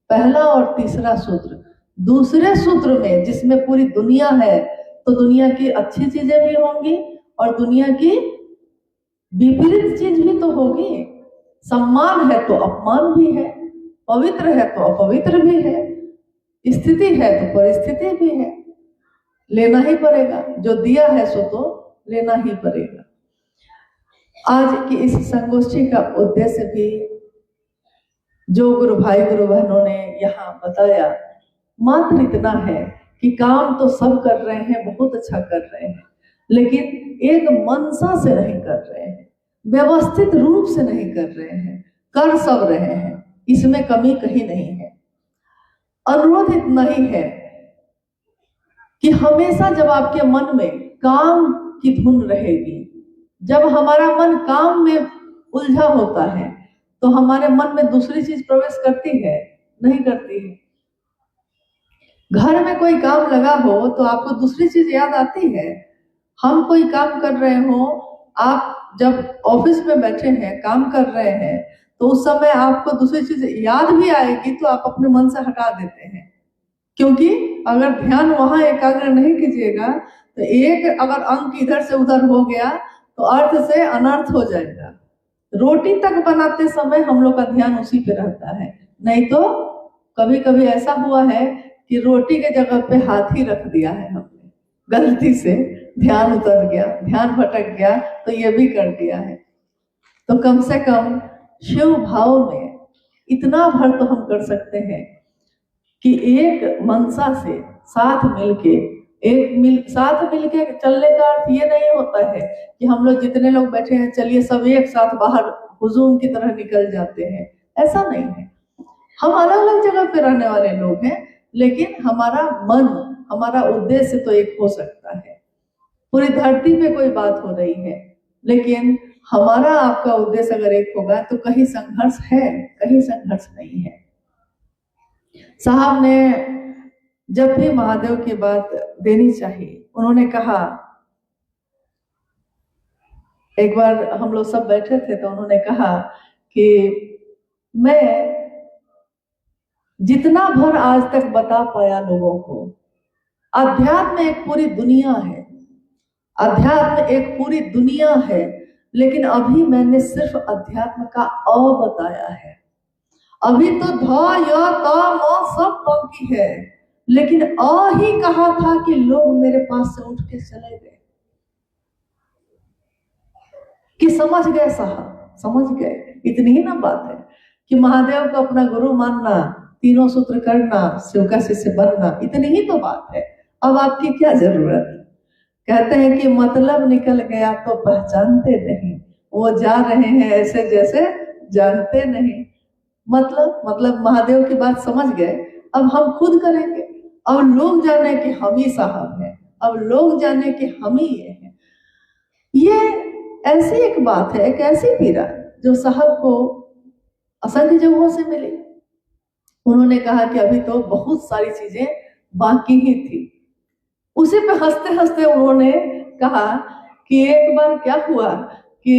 पहला और तीसरा सूत्र। दूसरे सूत्र में जिसमें पूरी दुनिया है, तो दुनिया की अच्छी चीजें भी होंगी और दुनिया की विपरीत चीज भी तो होगी। सम्मान है तो अपमान भी है, पवित्र है तो अपवित्र भी है, स्थिति है तो परिस्थिति भी है। लेना ही पड़ेगा, जो दिया है सो तो लेना ही पड़ेगा। आज की इस संगोष्ठी का उद्देश्य भी जो गुरु भाई गुरु बहनों ने यहाँ बताया, मात्र इतना है कि काम तो सब कर रहे हैं, बहुत अच्छा कर रहे हैं, लेकिन एक मनसा से नहीं कर रहे हैं, व्यवस्थित रूप से नहीं कर रहे हैं। कर सब रहे हैं, इसमें कमी कहीं नहीं है। अनुरोध इतना ही है कि हमेशा जब आपके मन में काम की धुन रहेगी, जब हमारा मन काम में उलझा होता है, तो हमारे मन में दूसरी चीज प्रवेश करती है? नहीं करती है। घर में कोई काम लगा हो तो आपको दूसरी चीज याद आती है। हम कोई काम कर रहे हो, आप जब ऑफिस में बैठे हैं काम कर रहे हैं, तो उस समय आपको दूसरी चीज याद भी आएगी तो आप अपने मन से हटा देते हैं, क्योंकि अगर ध्यान वहां एकाग्र नहीं कीजिएगा तो एक अगर अंक इधर से उधर हो गया तो अर्थ से अनर्थ हो जाएगा। रोटी तक बनाते समय हम लोग का ध्यान उसी पे रहता है। नहीं तो कभी कभी ऐसा हुआ है कि रोटी के जगह पे हाथ ही रख दिया है हमने, गलती से ध्यान उतर गया, ध्यान भटक गया, तो ये भी कर दिया है। तो कम से कम शिव भाव में इतना भर तो हम कर सकते हैं कि एक मनसा से साथ मिलके साथ मिलके चलने का अर्थ ये नहीं होता है कि हम लोग जितने लोग बैठे हैं चलिए सब एक साथ बाहर हुजूम की तरह निकल जाते हैं, ऐसा नहीं है। हम अलग अलग जगह पे रहने वाले लोग हैं, लेकिन हमारा मन, हमारा उद्देश्य तो एक हो सकता है। पूरी धरती पे कोई बात हो रही है, लेकिन हमारा आपका उद्देश्य अगर एक होगा तो कहीं संघर्ष है, कहीं संघर्ष नहीं है। साहब ने जब भी महादेव की बात देनी चाहिए, उन्होंने कहा, एक बार हम लोग सब बैठे थे तो उन्होंने कहा कि मैं जितना भर आज तक बता पाया लोगों को, अध्यात्म एक पूरी दुनिया है, अध्यात्म एक पूरी दुनिया है, लेकिन अभी मैंने सिर्फ अध्यात्म का अ बताया है। अभी तो ध य त म सब बाकी है, लेकिन अ ही कहा था कि लोग मेरे पास से उठ के चले गए कि समझ गए साहब, समझ गए। इतनी ही ना बात है कि महादेव को अपना गुरु मानना, तीनों सूत्र करना, शिव का शिष्य बनना, इतनी ही तो बात है। अब आपकी क्या जरूरत? कहते हैं कि मतलब निकल गया तो पहचानते नहीं, वो जा रहे हैं ऐसे जैसे जानते नहीं। मतलब महादेव की बात समझ गए, अब हम खुद करेंगे। अब लोग जाने कि हम ही साहब हैं, अब लोग जाने कि हम ही ये हैं। ये ऐसी एक बात है, एक ऐसी पीड़ा जो साहब को असंख्य जगहों से मिली। उन्होंने कहा कि अभी तो बहुत सारी चीजें बाकी ही थी। उसी पे हंसते हंसते उन्होंने कहा कि एक बार क्या हुआ कि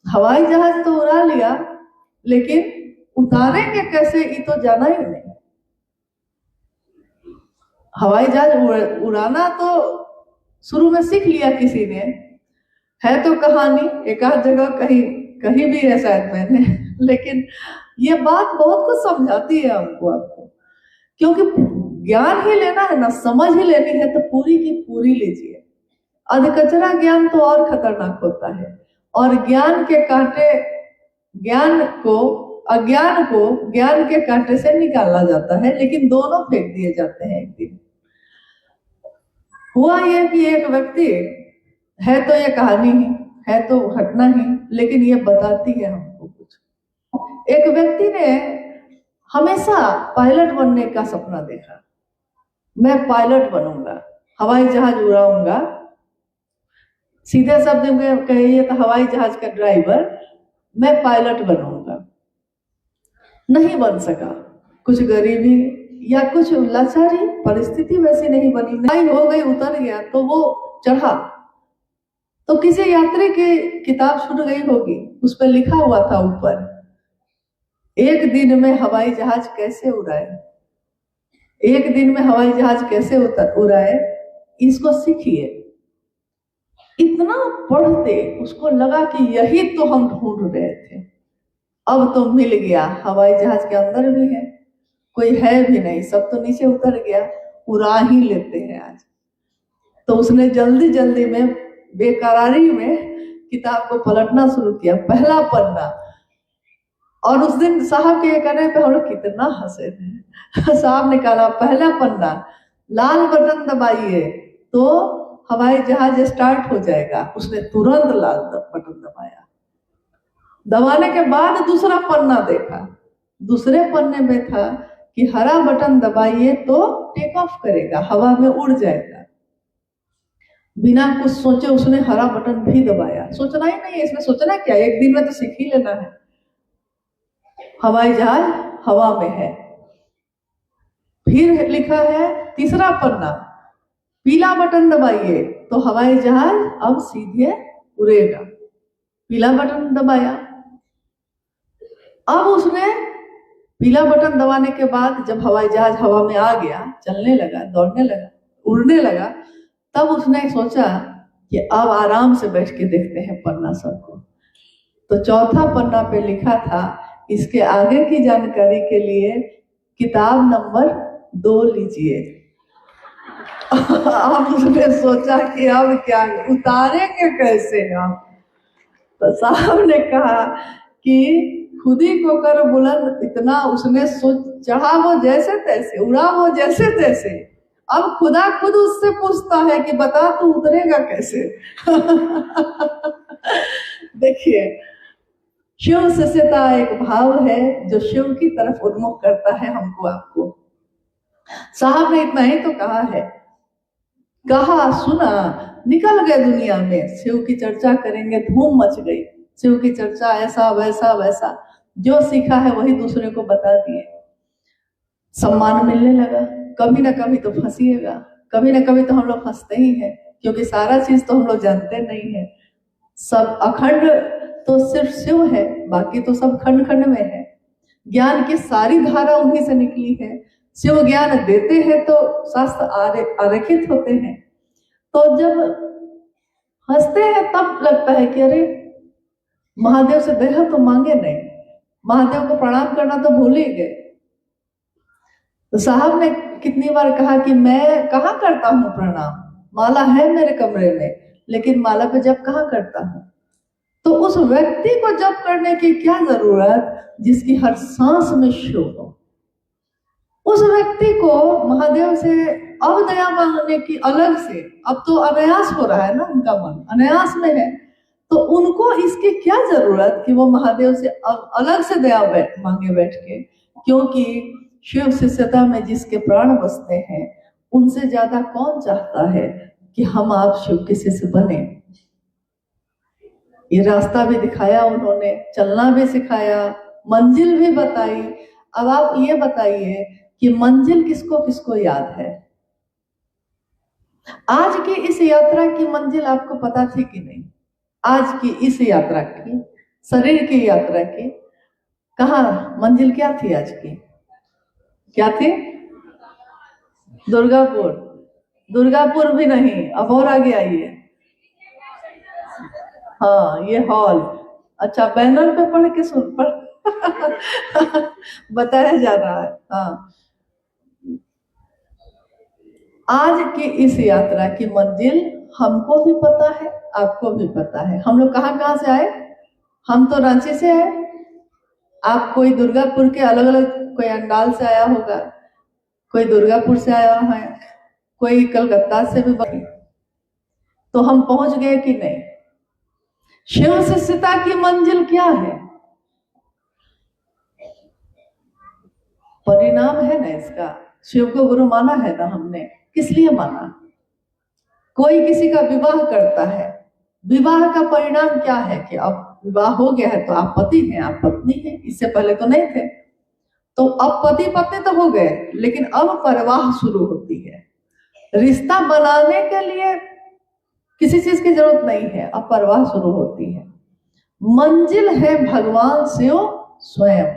हवाई जहाज तो उड़ा लिया, लेकिन उतारेंगे कैसे ये तो जाना ही नहीं। हवाई जहाज उड़ाना तो शुरू में सीख लिया किसी ने, है तो कहानी एक आध जगह कहीं भी है शायद मैंने, लेकिन ये बात बहुत कुछ समझाती है हमको, आपको, क्योंकि ज्ञान ही लेना है ना, समझ ही लेनी है तो पूरी की पूरी लीजिए। अधकचरा ज्ञान तो और खतरनाक होता है, और ज्ञान के कांटे, अज्ञान को ज्ञान के कांटे से निकाला जाता है, लेकिन दोनों फेंक दिए जाते हैं। एक दिन हुआ यह कि एक व्यक्ति, है तो ये कहानी ही है, तो घटना ही, लेकिन ये बताती है हमको कुछ। एक व्यक्ति ने हमेशा पायलट बनने का सपना देखा। मैं पायलट बनूंगा, हवाई जहाज उड़ाऊंगा, सीधे शब्द में कहिए तो हवाई जहाज का ड्राइवर, मैं पायलट बनूंगा। नहीं बन सका, कुछ गरीबी या कुछ लाचारी, परिस्थिति वैसी नहीं बनी, नहीं हो गई, उतर गया तो वो चढ़ा तो किसी यात्री की किताब छूट गई होगी, उस पर लिखा हुआ था ऊपर, एक दिन में हवाई जहाज कैसे उड़ाए, एक दिन में हवाई जहाज कैसे उड़ाए, इसको सीखिए। इतना पढ़ते उसको लगा कि यही तो हम ढूंढ रहे थे, अब तो मिल गया। हवाई जहाज के अंदर भी है, कोई है भी नहीं, सब तो नीचे उतर गया, उड़ा ही लेते हैं आज। तो उसने जल्दी जल्दी में, बेकरारी में किताब को पलटना शुरू किया, पहला पन्ना। और उस दिन साहब के कहने पे हम लोग कितना हंसे थे। साहब ने कहा पहला पन्ना, लाल बटन दबाइए तो हवाई जहाज स्टार्ट हो जाएगा। उसने तुरंत लाल बटन दबाया, दबाने के बाद दूसरा पन्ना देखा, दूसरे पन्ने में था कि हरा बटन दबाइए तो टेक ऑफ करेगा, हवा में उड़ जाएगा। बिना कुछ सोचे उसने हरा बटन भी दबाया, सोचना ही नहीं है इसमें, सोचना क्या, एक दिन में तो सीख ही लेना है। हवाई जहाज हवा में है। फिर लिखा है तीसरा पन्ना, पीला बटन दबाइए तो हवाई जहाज अब सीधे उड़ेगा, पीला बटन दबाया। अब उसने पीला बटन दबाने के बाद जब हवाई जहाज हवा में आ गया, चलने लगा, दौड़ने लगा, उड़ने लगा, तब उसने सोचा कि अब आराम से बैठ के देखते हैं पन्ना सबको। तो चौथा पन्ना पे लिखा था, इसके आगे की जानकारी के लिए किताब नंबर 2 लीजिए। अब उसने सोचा कि अब क्या उतारेंगे कैसे हम। तो साहब ने कहा कि खुद ही को कर बुलंद, इतना उसने सोच, चढ़ा वो जैसे तैसे, उड़ा वो जैसे तैसे, अब खुदा खुद उससे पूछता है कि बता तू उतरेगा कैसे। देखिए, शिव शिष्यता एक भाव है जो शिव की तरफ उन्मुख करता है हमको, आपको। साहब ने इतना ही तो कहा है कहा सुना, निकल गए दुनिया में। शिव की चर्चा करेंगे, धूम मच गई। शिव की चर्चा ऐसा वैसा वैसा, जो सीखा है वही दूसरे को बता दिए। सम्मान मिलने लगा। कभी ना कभी तो फंसिएगा, कभी ना कभी तो हम लोग फंसते ही हैं, क्योंकि सारा चीज तो हम लोग जानते नहीं है। सब अखंड तो सिर्फ शिव है, बाकी तो सब खंड खंड में है। ज्ञान की सारी धारा उन्हीं से निकली है। शिव ज्ञान देते हैं तो शास्त्र आरेखित होते हैं। तो जब हंसते हैं तब लगता है कि अरे महादेव से देह तो मांगे नहीं, महादेव को प्रणाम करना तो भूल ही गए। तो साहब ने कितनी बार कहा कि मैं कहाँ करता हूँ प्रणाम, माला है मेरे कमरे में, लेकिन माला पे जप कहाँ करता हूँ। तो उस व्यक्ति को जप करने की क्या जरूरत जिसकी हर सांस में शिव हो। उस व्यक्ति को महादेव से अब दया मांगने की अलग से, अब तो अनायास हो रहा है ना, उनका मन अनायास में है, तो उनको इसकी क्या जरूरत कि वो महादेव से अब अलग से दया मांगे बैठ के। क्योंकि शिव शिष्यता में जिसके प्राण बसते हैं, उनसे ज्यादा कौन चाहता है कि हम आप शिव के शिष्य बने। ये रास्ता भी दिखाया उन्होंने, चलना भी सिखाया, मंजिल भी बताई। अब आप ये बताइए कि मंजिल किसको किसको याद है। आज की इस यात्रा की मंजिल आपको पता थी कि नहीं? आज की इस यात्रा की, शरीर की यात्रा की, कहाँ मंजिल क्या थी आज की? क्या थी? दुर्गापुर। दुर्गापुर भी नहीं, अब और आगे आइए। हाँ, ये हॉल। अच्छा, बैनर पे पढ़ के सुन पढ़ बताया जा रहा है। हाँ, आज की इस यात्रा की मंजिल हमको भी पता है, आपको भी पता है। हम लोग कहाँ कहाँ से आए? हम तो रांची से आए, आप कोई दुर्गापुर के अलग अलग, कोई अंडाल से आया होगा, कोई दुर्गापुर से आया है, कोई कलकत्ता से भी बनी। तो हम पहुंच गए कि नहीं? शिव शिष्यता की मंजिल क्या है? परिणाम है ना इसका। शिव को गुरु माना है ना हमने, किस लिए माना? कोई किसी का विवाह करता है, विवाह का परिणाम क्या है कि अब विवाह हो गया है तो आप पति हैं, आप पत्नी हैं, इससे पहले तो नहीं थे। तो अब पति पत्नी तो हो गए, लेकिन अब परवाह शुरू होती है। रिश्ता बनाने के लिए किसी चीज की जरूरत नहीं है, अब परवाह शुरू होती है। मंजिल है भगवान शिव स्वयं,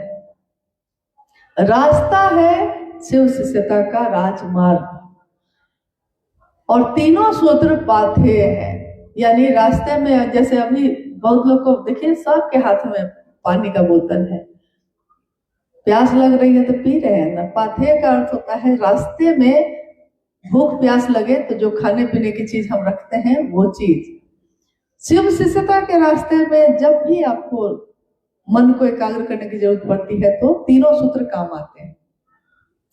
रास्ता है शिव शिष्यता का राजमार्ग, और तीनों सूत्र पाथे हैं। यानी रास्ते में, जैसे अभी बहुत लोग को देखिए सबके हाथ में पानी का बोतल है, प्यास लग रही है तो पी रहे हैं ना। पाथे का अर्थ होता है रास्ते में भूख प्यास लगे तो जो खाने पीने की चीज हम रखते हैं वो चीज। शिव शिष्यता के रास्ते में जब भी आपको मन को एकाग्र करने की जरूरत पड़ती है तो तीनों सूत्र काम आते हैं।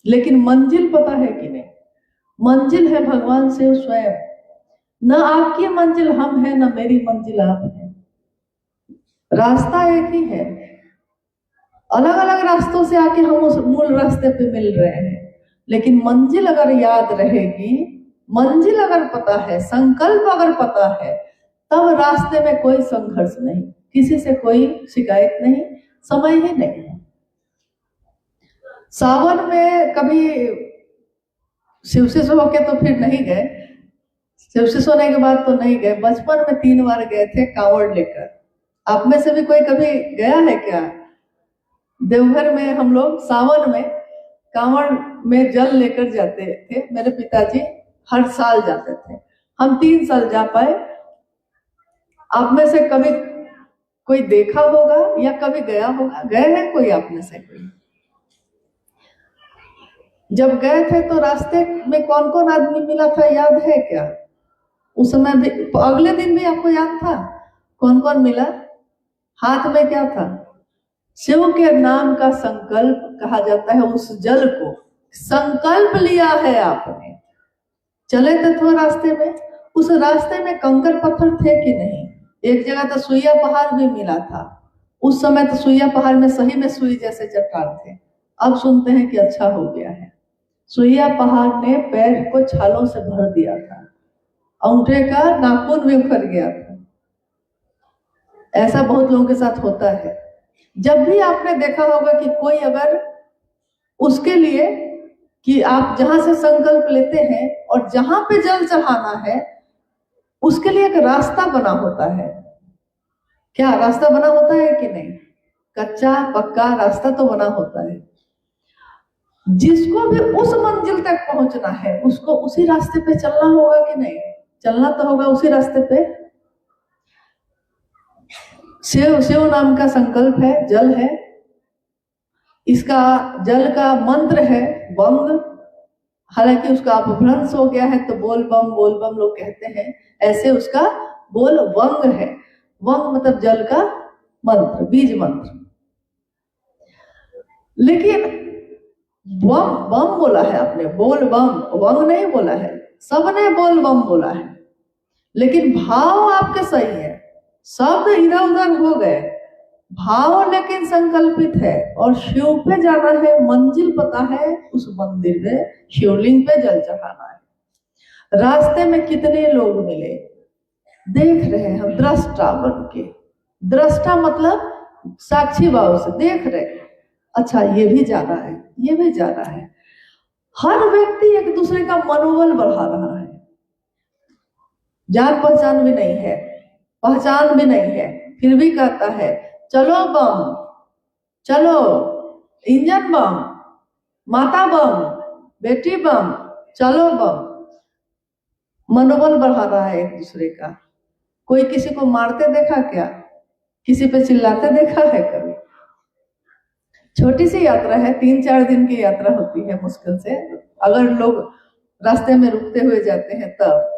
लेकिन मंजिल पता है कि नहीं? मंजिल है भगवान शिव स्वयं। न आपकी मंजिल हम है, न मेरी मंजिल आप है। रास्ता एक ही है, अलग अलग रास्तों से आके हम उस मूल रास्ते पे मिल रहे हैं। लेकिन मंजिल अगर याद रहेगी, मंजिल अगर पता है, संकल्प अगर पता है, तब रास्ते में कोई संघर्ष नहीं, किसी से कोई शिकायत नहीं, समय ही नहीं है। सावन में कभी शिवशिष्य होके तो फिर नहीं गए, शिवशिष्य होने के बाद तो नहीं गए। बचपन में 3 बार गए थे कांवड़ लेकर। आप में से भी कोई कभी गया है क्या? देवघर में हम लोग सावन में कांवड़ में जल लेकर जाते थे। मेरे पिताजी हर साल जाते थे, हम 3 साल जा पाए। आप में से कभी कोई देखा होगा या कभी गया होगा? गए हैं कोई आप में से? कोई जब गए थे तो रास्ते में कौन कौन आदमी मिला था, याद है क्या? उस समय भी, अगले दिन भी आपको याद था कौन कौन मिला? हाथ में क्या था? शिव के नाम का संकल्प कहा जाता है उस जल को। संकल्प लिया है आपने, चले थे तो रास्ते में, उस रास्ते में कंकर पत्थर थे कि नहीं? एक जगह तो सुइया पहाड़ भी मिला था। उस समय तो सुइया पहाड़ में सही में सुई जैसे चट्टान थे। अब सुनते हैं कि अच्छा हो गया है। सुइया पहाड़ ने पैर को छालों से भर दिया था, अंगूठे का नाखून भी उखड़ गया था। ऐसा बहुत लोगों के साथ होता है। जब भी आपने देखा होगा कि कोई अगर उसके लिए कि आप जहां से संकल्प लेते हैं और जहां पे जल चढ़ाना है उसके लिए एक रास्ता बना होता है। क्या रास्ता बना होता है कि नहीं? कच्चा पक्का रास्ता तो बना होता है। जिसको भी उस मंजिल तक पहुंचना है उसको उसी रास्ते पे चलना होगा कि नहीं? चलना तो होगा उसी रास्ते पे। शिव शिव नाम का संकल्प है, जल है, इसका जल का मंत्र है बंग। हालांकि उसका अपभ्रंश हो गया है तो बोल बम लोग कहते हैं, ऐसे उसका बोल वंग है। वंग मतलब जल का मंत्र, बीज मंत्र। लेकिन बम बम बोला है आपने, बोल बम, वंग नहीं बोला है। सबने बोल बम बोला है, लेकिन भाव आपके सही है। शब्द इधर उधर हो गए, भाव लेकिन संकल्पित है। और शिव पे जाना है, मंजिल पता है, उस मंदिर में शिवलिंग पे जल चढ़ाना है। रास्ते में कितने लोग मिले, देख रहे हैं हम, दृष्टा बन के। दृष्टा मतलब साक्षी भाव से देख रहे, अच्छा ये भी जा रहा है, ये भी जा रहा है। हर व्यक्ति एक दूसरे का मनोबल बढ़ा रहा है। जान पहचान भी नहीं है, पहचान भी नहीं है, फिर भी कहता है चलो बम, चलो इंजन बम, माता बम, बेटी बम, चलो बम। मनोबल बढ़ा रहा है एक दूसरे का। कोई किसी को मारते देखा क्या? किसी पे चिल्लाते देखा है कभी? छोटी सी यात्रा है, 3-4 दिन की यात्रा होती है मुश्किल से। अगर लोग रास्ते में रुकते हुए जाते हैं तब,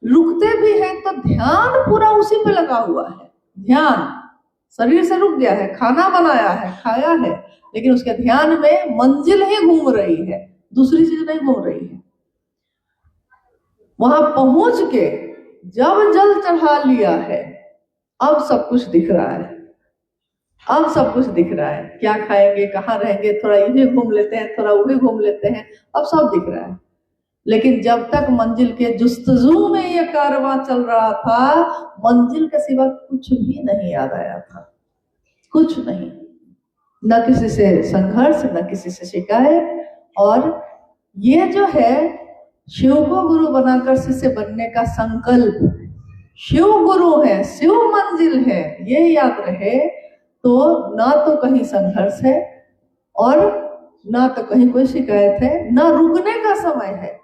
रुकते भी हैं तो ध्यान पूरा उसी पे लगा हुआ है। ध्यान शरीर से रुक गया है, खाना बनाया है, खाया है, लेकिन उसके ध्यान में मंजिल ही घूम रही है, दूसरी चीज नहीं घूम रही है। वहां पहुंच के जब जल चढ़ा लिया है, अब सब कुछ दिख रहा है। अब सब कुछ दिख रहा है, क्या खाएंगे, कहाँ रहेंगे, थोड़ा इन्हें घूम लेते हैं, थोड़ा उन्हें घूम लेते हैं, अब सब दिख रहा है। लेकिन जब तक मंजिल के जुस्तजू में ये कारवां चल रहा था, मंजिल के सिवा कुछ भी नहीं याद आया था, कुछ नहीं। न किसी से संघर्ष, न किसी से शिकायत। और ये जो है शिव को गुरु बनाकर शिष्य बनने का संकल्प, शिव गुरु है, शिव मंजिल है, ये याद रहे तो ना तो कहीं संघर्ष है और ना तो कहीं कोई शिकायत है, ना रुकने का समय है।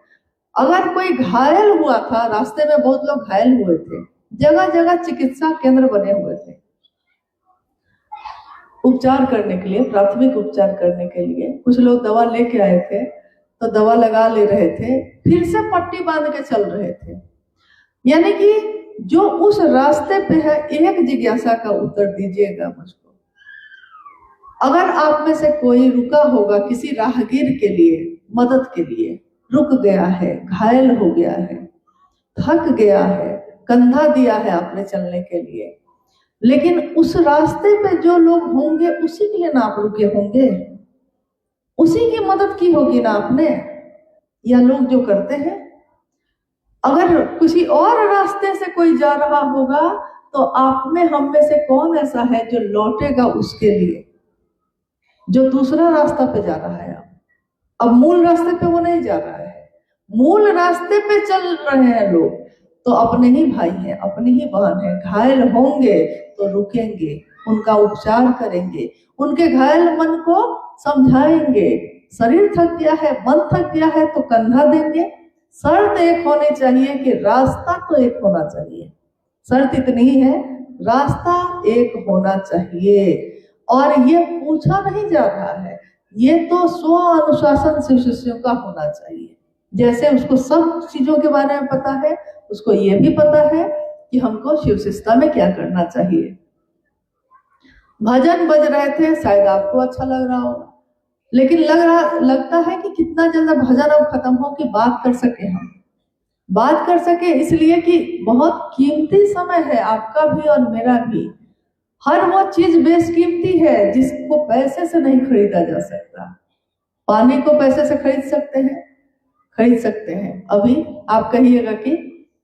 अगर कोई घायल हुआ था, रास्ते में बहुत लोग घायल हुए थे, जगह जगह चिकित्सा केंद्र बने हुए थे उपचार करने के लिए, प्राथमिक उपचार करने के लिए। कुछ लोग दवा लेके आए थे तो दवा लगा ले रहे थे, फिर से पट्टी बांध के चल रहे थे। यानी कि जो उस रास्ते पे है, एक जिज्ञासा का उत्तर दीजिएगा मुझको। अगर आप में से कोई रुका होगा किसी राहगीर के लिए, मदद के लिए, रुक गया है, घायल हो गया है, थक गया है, कंधा दिया है आपने चलने के लिए, लेकिन उस रास्ते पे जो लोग होंगे उसी के लिए ना आप रुके होंगे, उसी की मदद की होगी ना आपने। या लोग जो करते हैं, अगर किसी और रास्ते से कोई जा रहा होगा तो आप में, हम में से कौन ऐसा है जो लौटेगा उसके लिए, जो दूसरा रास्ता पे जा रहा है। अब मूल रास्ते पे वो नहीं जा रहा है, मूल रास्ते पे चल रहे हैं लोग, तो अपने ही भाई हैं, अपनी ही बहन है। घायल होंगे तो रुकेंगे, उनका उपचार करेंगे, उनके घायल मन को समझाएंगे। शरीर थक गया है, मन थक गया है तो कंधा देंगे। शर्त एक होनी चाहिए कि रास्ता तो एक होना चाहिए, शर्त इतनी ही है, रास्ता एक होना चाहिए। और ये पूछा नहीं जा रहा है, ये तो स्व अनुशासन शिव शिष्यों का होना चाहिए। जैसे उसको सब चीजों के बारे में पता है, उसको ये भी पता है कि हमको शिव शिष्यता में क्या करना चाहिए। भजन बज रहे थे, शायद आपको अच्छा लग रहा होगा, लेकिन लगता है कि कितना जल्द भजन अब खत्म हो कि बात कर सके, हम बात कर सके, इसलिए कि बहुत कीमती समय है आपका भी और मेरा भी। हर वो चीज बेशकीमती है जिसको पैसे से नहीं खरीदा जा सकता। पानी को पैसे से खरीद सकते हैं, खरीद सकते हैं। अभी आप कहिएगा कि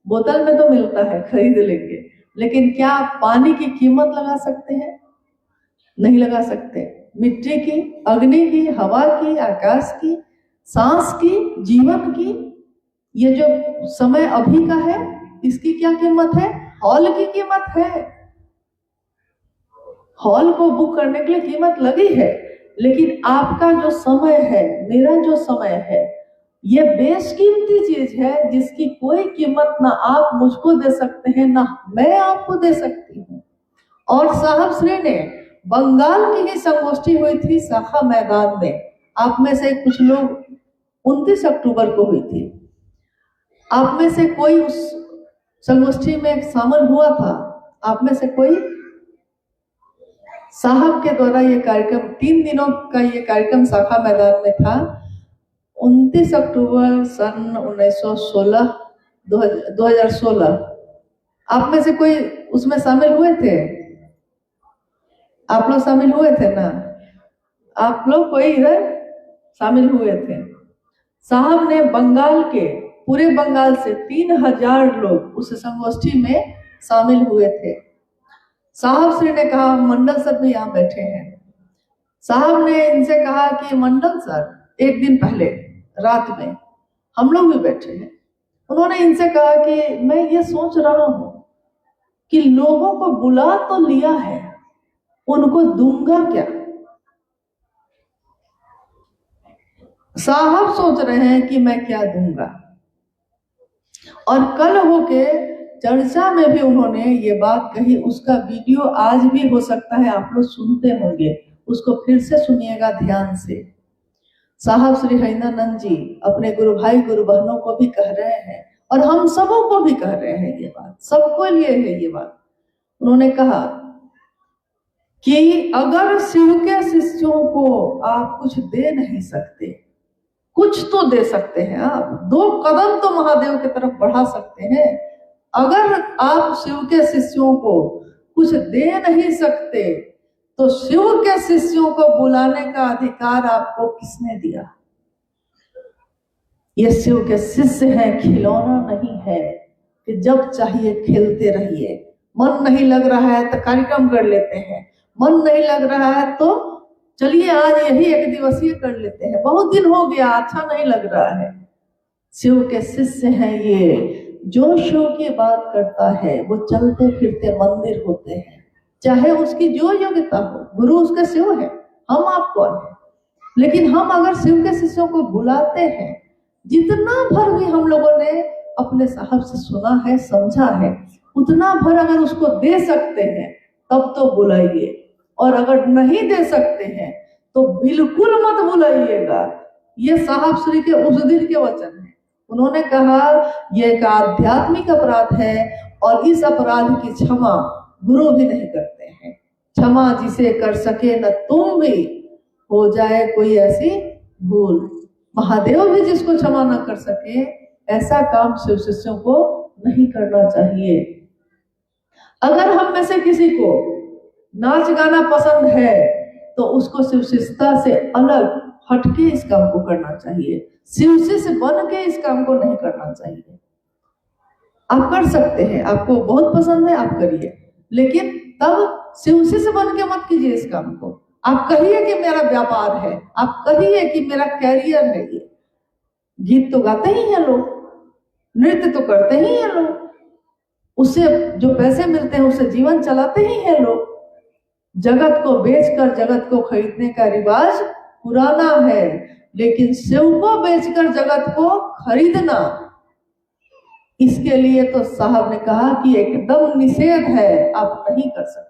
बोतल में तो मिलता है, खरीद लेंगे, लेकिन क्या आप पानी की कीमत लगा सकते हैं? नहीं लगा सकते। मिट्टी की, अग्नि की, हवा की, आकाश की, सांस की, जीवन की, ये जो समय अभी का है, इसकी क्या कीमत है? हॉल की कीमत है। हॉल को बुक करने के लिए कीमत लगी है, लेकिन आपका जो समय है, मेरा जो समय है, ये बेशकीमती चीज है जिसकी कोई कीमत ना आप मुझको दे सकते हैं, ना मैं आपको दे सकती हूँ। और साहब श्री ने बंगाल की ही संगोष्ठी हुई थी शाखा मैदान में। आप में से कुछ लोग 29 अक्टूबर को हुई थी, आप में से कोई उस संगोष्ठी में शामिल हुआ था? आप में से कोई? साहब के द्वारा ये कार्यक्रम 3 दिनों का ये कार्यक्रम शाखा मैदान में था। 29 अक्टूबर सन 1916 2016। आप में से कोई उसमें शामिल हुए थे? आप लोग शामिल हुए थे ना? आप लोग कोई इधर शामिल हुए थे? साहब ने बंगाल के, पूरे बंगाल से 3000 लोग उस संगोष्ठी में शामिल हुए थे। साहब श्री ने कहा, मंडल सर भी यहाँ बैठे हैं, साहब ने इनसे कहा कि मंडल सर, एक दिन पहले रात में हम लोग भी बैठे हैं, उन्होंने इनसे कहा कि मैं ये सोच रहा हूं कि लोगों को बुला तो लिया है, उनको दूंगा क्या? साहब सोच रहे हैं कि मैं क्या दूंगा। और कल होके चर्चा में भी उन्होंने ये बात कही, उसका वीडियो आज भी हो सकता है आप लोग सुनते होंगे, उसको फिर से सुनिएगा ध्यान से। साहब श्री हरिनानंद जी अपने गुरु भाई गुरु बहनों को भी कह रहे हैं, और हम सबों को भी कह रहे हैं, ये बात सबको लिए है ये बात। उन्होंने कहा कि अगर शिव के शिष्यों को आप कुछ दे नहीं सकते, कुछ तो दे सकते हैं, आप 2 कदम तो महादेव की तरफ बढ़ा सकते हैं। अगर आप शिव के शिष्यों को कुछ दे नहीं सकते, तो शिव के शिष्यों को बुलाने का अधिकार आपको किसने दिया? ये शिव के शिष्य हैं, खिलौना नहीं है कि जब चाहिए खेलते रहिए। मन नहीं लग रहा है तो कार्यक्रम कर लेते हैं, मन नहीं लग रहा है तो चलिए आज यही 1 दिवसीय कर लेते हैं, बहुत दिन हो गया, अच्छा नहीं लग रहा है। शिव के शिष्य हैं ये। जो शिव की बात करता है वो चलते फिरते मंदिर होते हैं, चाहे उसकी जो योग्यता हो, गुरु उसका शिव है, हम आप कौन है? लेकिन हम अगर शिव के शिष्यों को बुलाते हैं, जितना भर भी हम लोगों ने अपने साहब से सुना है, समझा है, उतना भर अगर उसको दे सकते हैं तब तो बुलाइए, और अगर नहीं दे सकते हैं तो बिल्कुल मत बुलाइएगा। ये साहब श्री के उस दिन के वचन है। उन्होंने कहा यह एक आध्यात्मिक अपराध है, और इस अपराध की क्षमा गुरु भी नहीं करते हैं। क्षमा जिसे कर सके न तुम भी, हो जाए कोई ऐसी भूल। महादेव भी जिसको क्षमा न कर सके, ऐसा काम शिव शिष्यों को नहीं करना चाहिए। अगर हम में से किसी को नाच गाना पसंद है तो उसको शिव शिष्यता से अलग हटके इस काम को करना चाहिए, शिव शिष्य बन के इस काम को नहीं करना चाहिए। आप कर सकते हैं, आपको बहुत पसंद है आप करिए, लेकिन तब शिव शिष्य बन के मत कीजिए इस काम को। आप कहिए कि मेरा व्यापार है, आप कहिए कि मेरा कैरियर है। ये गीत तो गाते ही हैं लोग, नृत्य तो करते ही हैं लोग, उससे जो पैसे मिलते हैं उससे जीवन चलाते ही हैं लोग। जगत को बेचकर जगत को खरीदने का रिवाज पुराना है, लेकिन शिव को बेचकर जगत को खरीदना, इसके लिए तो साहब ने कहा कि एकदम निषेध है, आप नहीं कर सकते।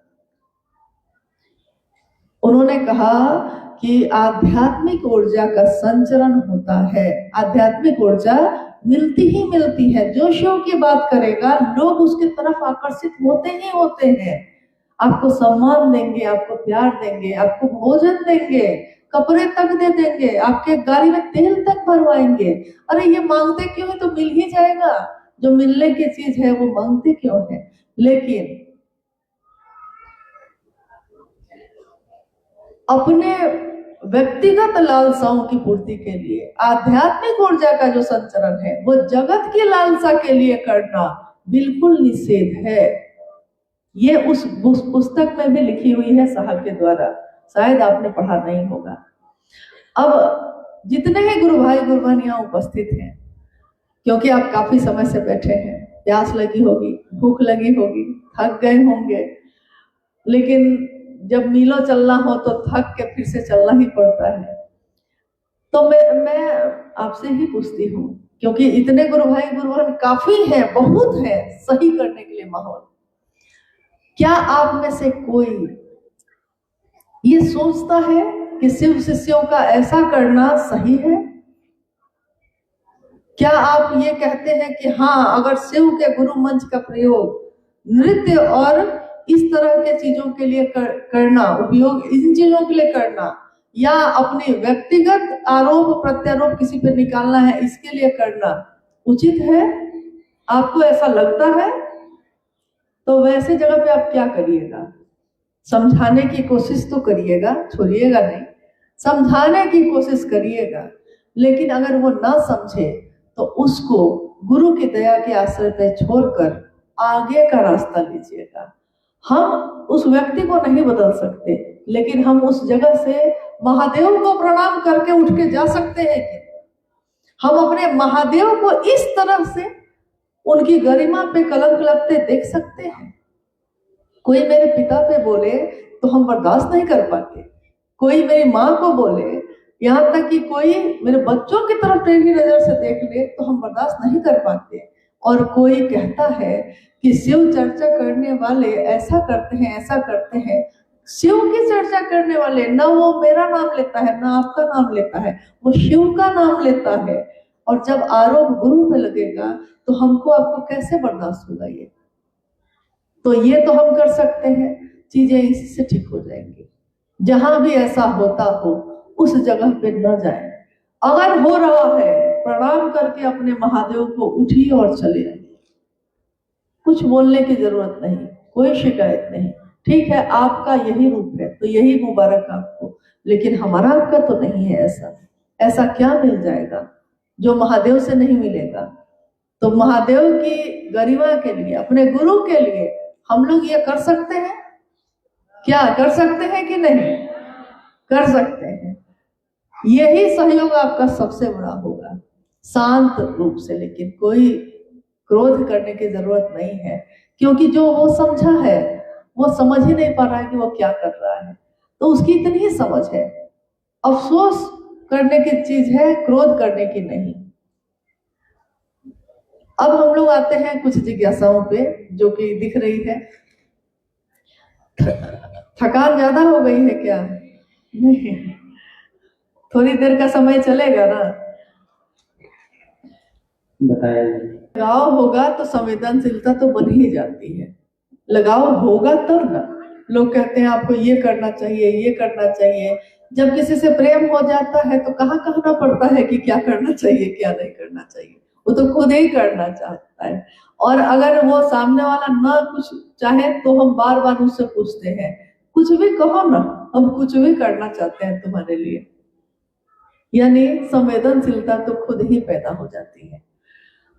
उन्होंने कहा कि आध्यात्मिक ऊर्जा का संचरण होता है, आध्यात्मिक ऊर्जा मिलती ही मिलती है। जो शिव की बात करेगा लोग उसकी तरफ आकर्षित होते ही होते हैं। आपको सम्मान देंगे, आपको प्यार देंगे, आपको भोजन देंगे, कपड़े तक दे देंगे, आपके गाड़ी में तेल तक भरवाएंगे। अरे ये मांगते क्यों है, तो मिल ही जाएगा। जो मिलने की चीज है वो मांगते क्यों है? लेकिन अपने व्यक्तिगत लालसाओं की पूर्ति के लिए आध्यात्मिक ऊर्जा का जो संचरण है वो जगत की लालसा के लिए करना, बिल्कुल निषेध है। ये उस पुस्तक में भी लिखी हुई है साहब के द्वारा, शायद आपने पढ़ा नहीं होगा। अब जितने ही गुरु भाई गुरु बहनियां उपस्थित हैं, क्योंकि आप काफी समय से बैठे हैं, प्यास लगी होगी, भूख लगी होगी, थक गए होंगे, लेकिन जब मीलों चलना हो तो थक के फिर से चलना ही पड़ता है। तो मैं आपसे ही पूछती हूँ, क्योंकि इतने गुरु भाई गुरु बहन काफी हैं, बहुत हैं सही करने के लिए माहौल, क्या आप में से कोई ये सोचता है कि शिव शिष्यों का ऐसा करना सही है? क्या आप ये कहते हैं कि हाँ, अगर शिव के गुरु मंच का प्रयोग नृत्य और इस तरह के चीजों के लिए करना, उपयोग इन चीजों के लिए करना, या अपने व्यक्तिगत आरोप प्रत्यारोप किसी पर निकालना है, इसके लिए करना उचित है? आपको ऐसा लगता है? तो वैसे जगह पे आप क्या करिएगा? समझाने की कोशिश तो करिएगा, छोड़िएगा नहीं, समझाने की कोशिश करिएगा। लेकिन अगर वो ना समझे तो उसको गुरु की दया के आश्रय पे छोड़कर आगे का रास्ता लीजिएगा। हम उस व्यक्ति को नहीं बदल सकते, लेकिन हम उस जगह से महादेव को प्रणाम करके उठ के जा सकते हैं कि हम अपने महादेव को इस तरह से उनकी गरिमा पे कलंक लगते देख सकते हैं। कोई मेरे पिता पे बोले तो हम बर्दाश्त नहीं कर पाते, कोई मेरी माँ को बोले, यहाँ तक कि कोई मेरे बच्चों की तरफ टेढ़ी नजर से देख ले तो हम बर्दाश्त नहीं कर पाते। और कोई कहता है कि शिव चर्चा करने वाले ऐसा करते हैं, ऐसा करते हैं। शिव की चर्चा करने वाले ना वो मेरा नाम लेता है, ना आपका नाम लेता है, वो शिव का नाम लेता है। और जब आरोप गुरु पे लगेगा तो हमको आपको कैसे बर्दाश्त होगा? तो ये तो हम कर सकते हैं, चीजें इसी से ठीक हो जाएंगी। जहां भी ऐसा होता हो उस जगह पे न जाए। अगर हो रहा है, प्रणाम करके अपने महादेव को उठिए और चले आइए, कुछ बोलने की जरूरत नहीं, कोई शिकायत नहीं। ठीक है, आपका यही रूप है तो यही मुबारक आपको, लेकिन हमारा आपका तो नहीं है। ऐसा क्या मिल जाएगा जो महादेव से नहीं मिलेगा? तो महादेव की गरिमा के लिए, अपने गुरु के लिए हम लोग ये कर सकते हैं क्या? कर सकते हैं कि नहीं? कर सकते हैं। यही सहयोग आपका सबसे बड़ा होगा, शांत रूप से। लेकिन कोई क्रोध करने की जरूरत नहीं है, क्योंकि जो वो समझा है वो समझ ही नहीं पा रहा है कि वो क्या कर रहा है, तो उसकी इतनी ही समझ है। अफसोस करने की चीज है, क्रोध करने की नहीं। अब हम लोग आते हैं कुछ जिज्ञासाओं पे जो कि दिख रही है। थकान ज्यादा हो गई है क्या? नहीं, थोड़ी देर का समय चलेगा ना। बताया लगाव होगा तो संवेदनशीलता तो बन ही जाती है। लगाव होगा तब ना। लोग कहते हैं आपको ये करना चाहिए, ये करना चाहिए। जब किसी से प्रेम हो जाता है तो कहाँ कहना पड़ता है कि क्या करना चाहिए, क्या नहीं करना चाहिए। वो तो खुद ही करना चाहता है। और अगर वो सामने वाला ना कुछ चाहे तो हम बार बार उससे पूछते हैं, कुछ भी कहो ना, हम कुछ भी करना चाहते हैं तुम्हारे लिए। यानी संवेदनशीलता तो खुद ही पैदा हो जाती है।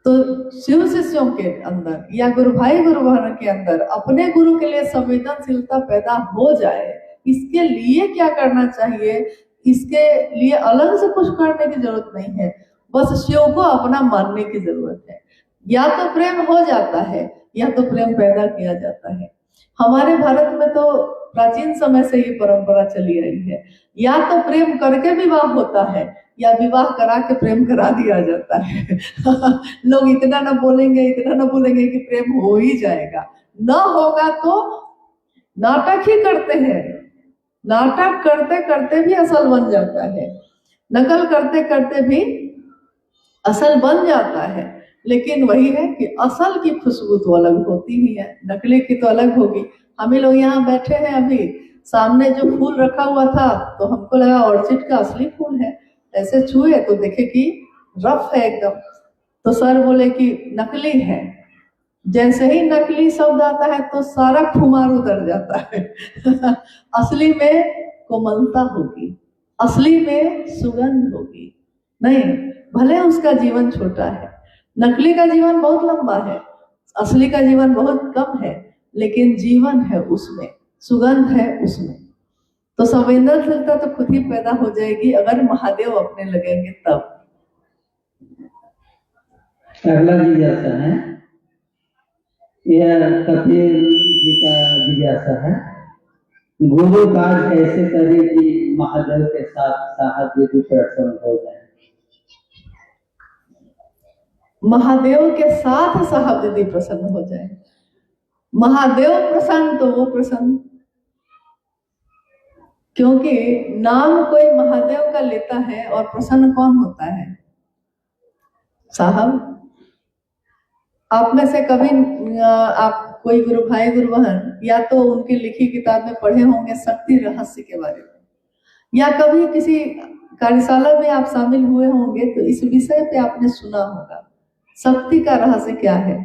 तो शिव शिष्यों के अंदर या गुरु भाई गुरु बहन के अंदर अपने गुरु के लिए संवेदनशीलता पैदा हो जाए, इसके लिए क्या करना चाहिए? इसके लिए अलग से कुछ करने की जरूरत नहीं है, बस शिव को अपना मानने की जरूरत है। या तो प्रेम हो जाता है या तो प्रेम पैदा किया जाता है। हमारे भारत में तो प्राचीन समय से ये परंपरा चली आई है, या तो प्रेम करके विवाह होता है या विवाह करा के प्रेम करा दिया जाता है। लोग इतना ना बोलेंगे, इतना ना बोलेंगे कि प्रेम हो ही जाएगा। ना होगा तो नाटक ही करते हैं। नाटक करते करते भी असल बन जाता है, नकल करते करते भी असल बन जाता है। लेकिन वही है कि असल की खुशबू तो अलग होती ही है, नकली की तो अलग होगी। हम लोग यहाँ बैठे हैं, अभी सामने जो फूल रखा हुआ था तो हमको लगा ऑर्चिड का असली फूल है, ऐसे छुए तो देखे कि रफ है एकदम, तो सर बोले कि नकली है। जैसे ही नकली शब्द आता है तो सारा खुमार उतर जाता है। असली में कोमलता होगी, असली में सुगंध होगी। नहीं, भले उसका जीवन छोटा है, नकली का जीवन बहुत लंबा है। असली का जीवन बहुत कम है, लेकिन जीवन है उसमें, सुगंध है उसमें। तो संवेदनशीलता तो खुद ही पैदा हो जाएगी अगर महादेव अपने लगेंगे तब। अगला जिज्ञासा है, यह कपिल जी का जिज्ञासा है, गुरु कार्य कैसे करे कि महादेव के साथ साहब यदि प्रसन्न हो जाए। महादेव के साथ साहब यदि प्रसन्न हो जाए, महादेव प्रसन्न तो वो प्रसन्न, क्योंकि नाम कोई महादेव का लेता है और प्रसन्न कौन होता है? साहब। आप में से कभी आप कोई गुरु भाई गुरु बहन या तो उनकी लिखी किताब में पढ़े होंगे शक्ति रहस्य के बारे में, या कभी किसी कार्यशाला में आप शामिल हुए होंगे तो इस विषय पे आपने सुना होगा। शक्ति का रहस्य क्या है?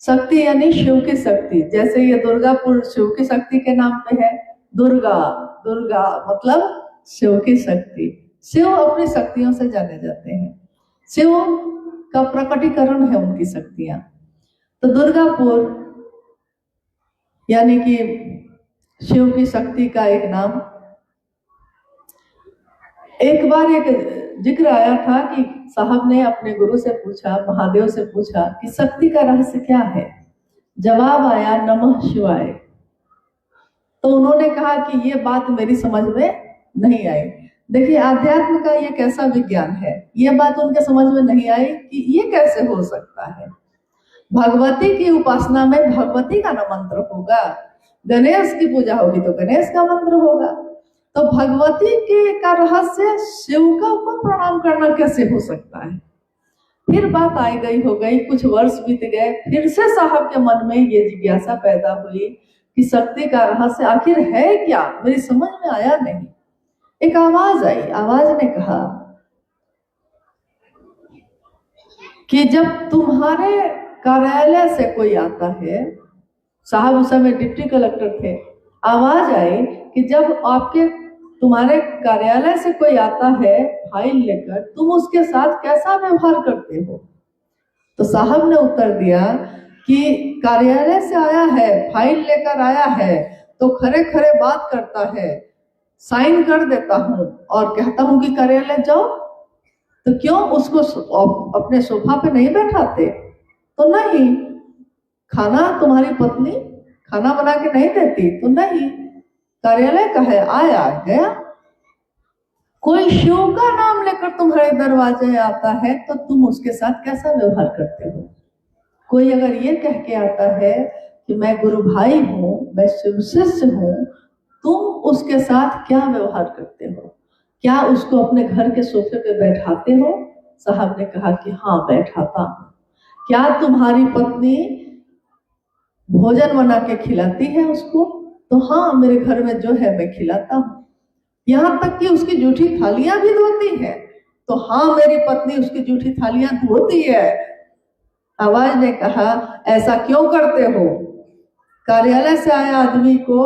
शक्ति यानी शिव की शक्ति। जैसे ये दुर्गापुर शिव की शक्ति के नाम पे है, दुर्गा, दुर्गा मतलब शिव की शक्ति। शिव अपनी शक्तियों से जाने जाते हैं, शिव का प्रकटीकरण है उनकी शक्तियां। तो दुर्गापुर यानी कि शिव की शक्ति का एक नाम। एक बार एक जिक्र आया था कि साहब ने अपने गुरु से पूछा, महादेव से पूछा कि शक्ति का रहस्य क्या है? जवाब आया नमः शिवाय। तो उन्होंने कहा कि ये बात मेरी समझ में नहीं आई। देखिए आध्यात्म का ये कैसा विज्ञान है, ये बात उनके समझ में नहीं आई कि ये कैसे हो सकता है। भगवती की उपासना में भगवती का ना मंत्र होगा, गणेश की पूजा होगी तो गणेश का मंत्र होगा। तो भगवती के का रहस्य शिव को प्रणाम करना कैसे हो सकता है? फिर बात आई गई हो गई, कुछ वर्ष बीत गए, फिर से साहब के मन में ये जिज्ञासा पैदा हुई कि शक्ति का रहस्य आखिर है क्या? मेरी समझ में आया नहीं। एक आवाज आई, आवाज ने कहा कि जब तुम्हारे कार्यालय से कोई आता है, साहब उस समय डिप्टी कलेक्टर थे, आवाज आई कि जब आपके तुम्हारे कार्यालय से कोई आता है फाइल लेकर, तुम उसके साथ कैसा व्यवहार करते हो? तो साहब ने उत्तर दिया कि कार्यालय से आया है, फाइल लेकर आया है तो खरे खरे बात करता है, साइन कर देता हूँ और कहता हूँ कि कार्यालय जाओ। तो क्यों उसको अपने सोफा पे नहीं बैठाते? तो नहीं। खाना तुम्हारी पत्नी खाना बना के नहीं देती? तो नहीं। कार्यालय का है, आया गया। कोई शिव का नाम लेकर तुम्हारे दरवाजे आता है तो तुम उसके साथ कैसा व्यवहार करते हो? कोई अगर ये कह के आता है कि मैं गुरु भाई हूँ, मैं शिव शिष्य हूँ, तुम उसके साथ क्या व्यवहार करते हो? क्या उसको अपने घर के सोफे पे बैठाते हो? साहब ने कहा कि हाँ बैठाता हूँ। क्या तुम्हारी पत्नी भोजन बना के खिलाती है उसको? तो हाँ मेरे घर में जो है मैं खिलाता हूँ। यहाँ तक कि उसकी जूठी थालियां भी धोती है। तो हाँ मेरी पत्नी उसकी जूठी थालियां धोती है। आवाज ने कहा ऐसा क्यों करते हो? कार्यालय से आया आदमी को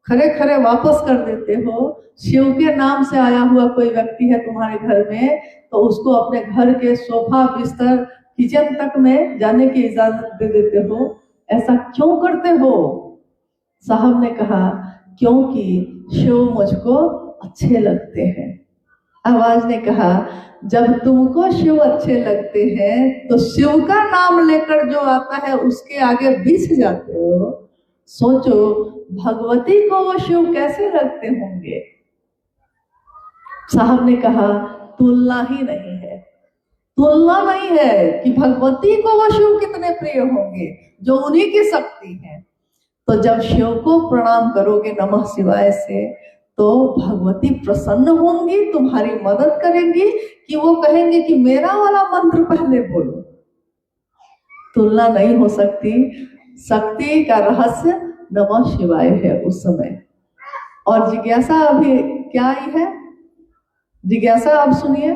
खरे खरे वापस कर देते हो। शिव के नाम से आया हुआ कोई व्यक्ति है तुम्हारे घर में तो उसको अपने घर के सोफा बिस्तर किचन तक में जाने की इजाजत दे देते हो। ऐसा क्यों करते हो? साहब ने कहा क्योंकि शिव मुझको अच्छे लगते हैं। आवाज ने कहा जब तुमको शिव अच्छे लगते हैं तो शिव का नाम लेकर जो आता है उसके आगे बिछ जाते हो। सोचो भगवती को वो शिव कैसे लगते होंगे? साहब ने कहा तुलना ही नहीं है, तुलना नहीं है कि भगवती को वो शिव कितने प्रिय होंगे जो उन्हीं की शक्ति है। तो जब शिव को प्रणाम करोगे नमः शिवाय से तो भगवती प्रसन्न होंगी, तुम्हारी मदद करेंगी कि वो कहेंगे कि मेरा वाला मंत्र पहले बोलो। तुलना नहीं हो सकती। शक्ति का रहस्य नमः शिवाय है उस समय। और जिज्ञासा अभी क्या आई है? जिज्ञासा अब सुनिए,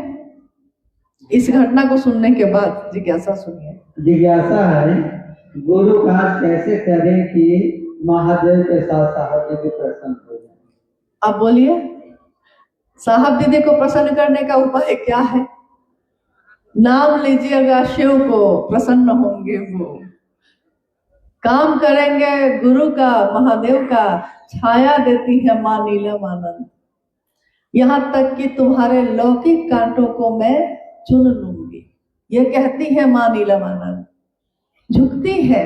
इस घटना को सुनने के बाद जिज्ञासा सुनिए। जिज्ञासा है गुरु कार्य कैसे करें कि महादेव के साथ साहब दीदी प्रसन्न हो जाए। अब बोलिए साहब दीदी को प्रसन्न करने का उपाय क्या है? नाम लीजिएगा शिव को, प्रसन्न होंगे वो। काम करेंगे गुरु का, महादेव का, छाया देती है माँ नीलम आनंद। यहाँ तक कि तुम्हारे लौकिक कांटों को मैं चुन लूंगी, ये कहती है माँ नीलम आनंद। झुकती है,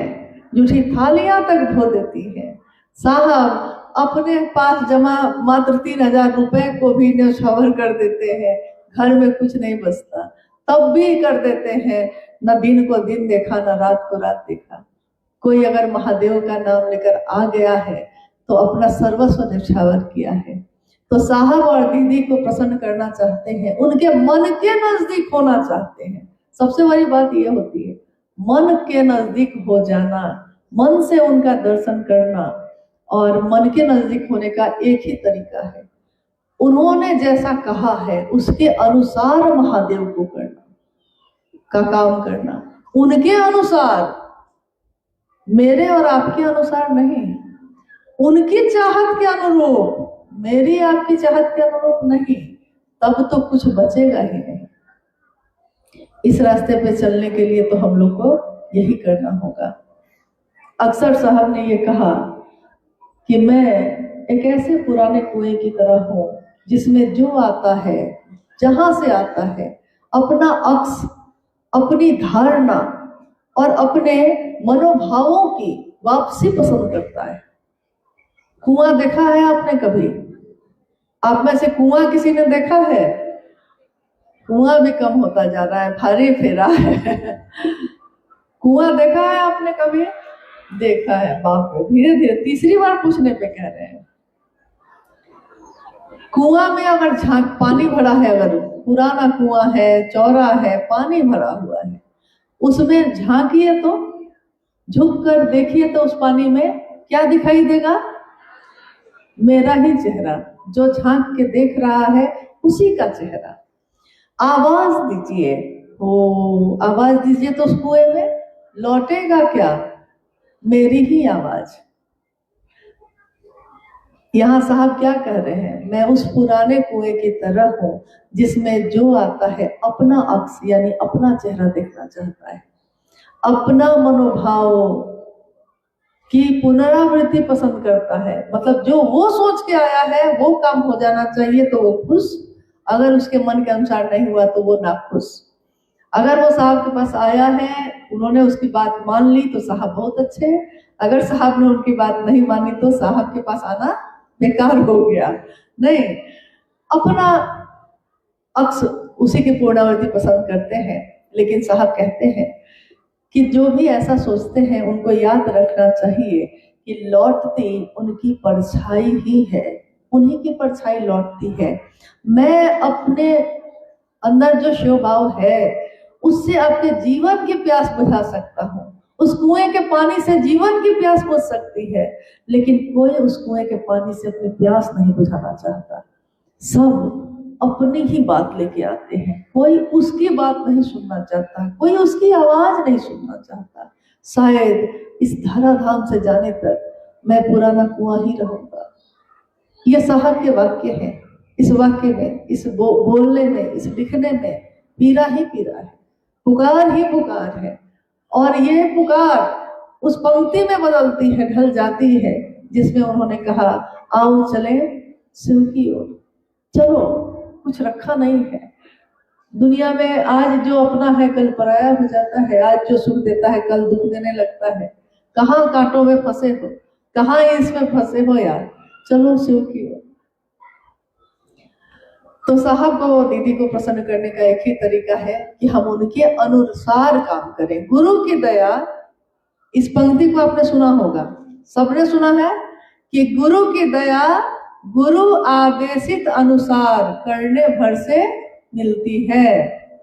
जूठी थालियां तक धो देती है। साहब अपने पास जमा मात्र 3,000 रुपए को भी न्यौछावर कर देते हैं, घर में कुछ नहीं बचता तब भी कर देते हैं। न दिन को दिन देखा, न रात को रात देखा। कोई अगर महादेव का नाम लेकर आ गया है तो अपना सर्वस्व न्यौछावर किया है। तो साहब और दीदी को प्रसन्न करना चाहते हैं, उनके मन के नजदीक होना चाहते हैं। सबसे बड़ी बात यह होती है, मन के नजदीक हो जाना, मन से उनका दर्शन करना। और मन के नजदीक होने का एक ही तरीका है, उन्होंने जैसा कहा है उसके अनुसार महादेव को करना का काम करना, उनके अनुसार, मेरे और आपके अनुसार नहीं, उनकी चाहत के अनुरूप, मेरी आपकी चाहत के अनुरूप नहीं, तब तो कुछ बचेगा ही नहीं। इस रास्ते पे चलने के लिए तो हम लोग को यही करना होगा। अक्सर साहब ने ये कहा कि मैं एक ऐसे पुराने कुएं की तरह हूं जिसमें जो आता है, जहां से आता है, अपना अक्स, अपनी धारणा और अपने मनोभावों की वापसी पसंद करता है। कुआं देखा है आपने कभी? आप में से कुआं किसी ने देखा है? कुआं भी कम होता जा रहा है, भारी फेरा है। कुआं देखा है आपने कभी? देखा है। बाप रे, धीरे धीरे तीसरी बार पूछने पे कह रहे हैं। कुआं में अगर झांक पानी भरा है, अगर पुराना कुआं है, चौड़ा है, पानी भरा हुआ है, उसमें झांकिए तो, झुक कर देखिए तो उस पानी में क्या दिखाई देगा? मेरा ही चेहरा, जो झांक के देख रहा है उसी का चेहरा। आवाज दीजिए, ओ आवाज दीजिए तो उस कुएं में लौटेगा क्या? मेरी ही आवाज। यहाँ साहब क्या कह रहे हैं? मैं उस पुराने कुएं की तरह हूं जिसमें जो आता है अपना अक्स यानी अपना चेहरा देखना चाहता है, अपना मनोभाव की पुनरावृत्ति पसंद करता है। मतलब जो वो सोच के आया है वो काम हो जाना चाहिए तो वो खुश, अगर उसके मन के अनुसार नहीं हुआ तो वो नाखुश। अगर वो साहब के पास आया है, उन्होंने उसकी बात मान ली तो साहब बहुत अच्छे, अगर साहब ने उनकी बात नहीं मानी तो साहब के पास आना बेकार हो गया। नहीं, अपना अक्स उसी की पूर्णावृत्ति पसंद करते हैं। लेकिन साहब कहते हैं कि जो भी ऐसा सोचते हैं उनको याद रखना चाहिए कि लौटती उनकी परछाई ही है, उन्हीं की परछाई लौटती है। मैं अपने अंदर जो शिव भाव है उससे आपके जीवन की प्यास बुझा सकता हूँ, उस कुएं के पानी से जीवन की प्यास बुझ सकती है, लेकिन कोई उस कुएं के पानी से अपनी प्यास नहीं बुझाना चाहता। सब अपनी ही बात लेके आते हैं, कोई उसकी बात नहीं सुनना चाहता, कोई उसकी आवाज नहीं सुनना चाहता। शायद इस धराधाम से जाने तक मैं पुराना कुआं ही रहूंगा। ये साहब के वाक्य है। इस वाक्य में, इस बोलने में, इस लिखने में पीरा ही पीरा है, पुकार ही पुकार है। और ये पुकार उस पंक्ति में बदलती है, ढल जाती है, जिसमें उन्होंने कहा आओ चले शिव की ओर। चलो, कुछ रखा नहीं है दुनिया में। आज जो अपना है कल पराया हो जाता है, आज जो सुख देता है कल दुख देने लगता है। कहाँ कांटों में फंसे हो, कहाँ इसमें फंसे हो यार, चलो शिव की ओर। तो साहब को, दीदी को प्रसन्न करने का एक ही तरीका है कि हम उनके अनुसार काम करें। गुरु की दया, इस पंक्ति को आपने सुना होगा, सबने सुना है कि गुरु की दया गुरु आदेशित अनुसार करने भर से मिलती है।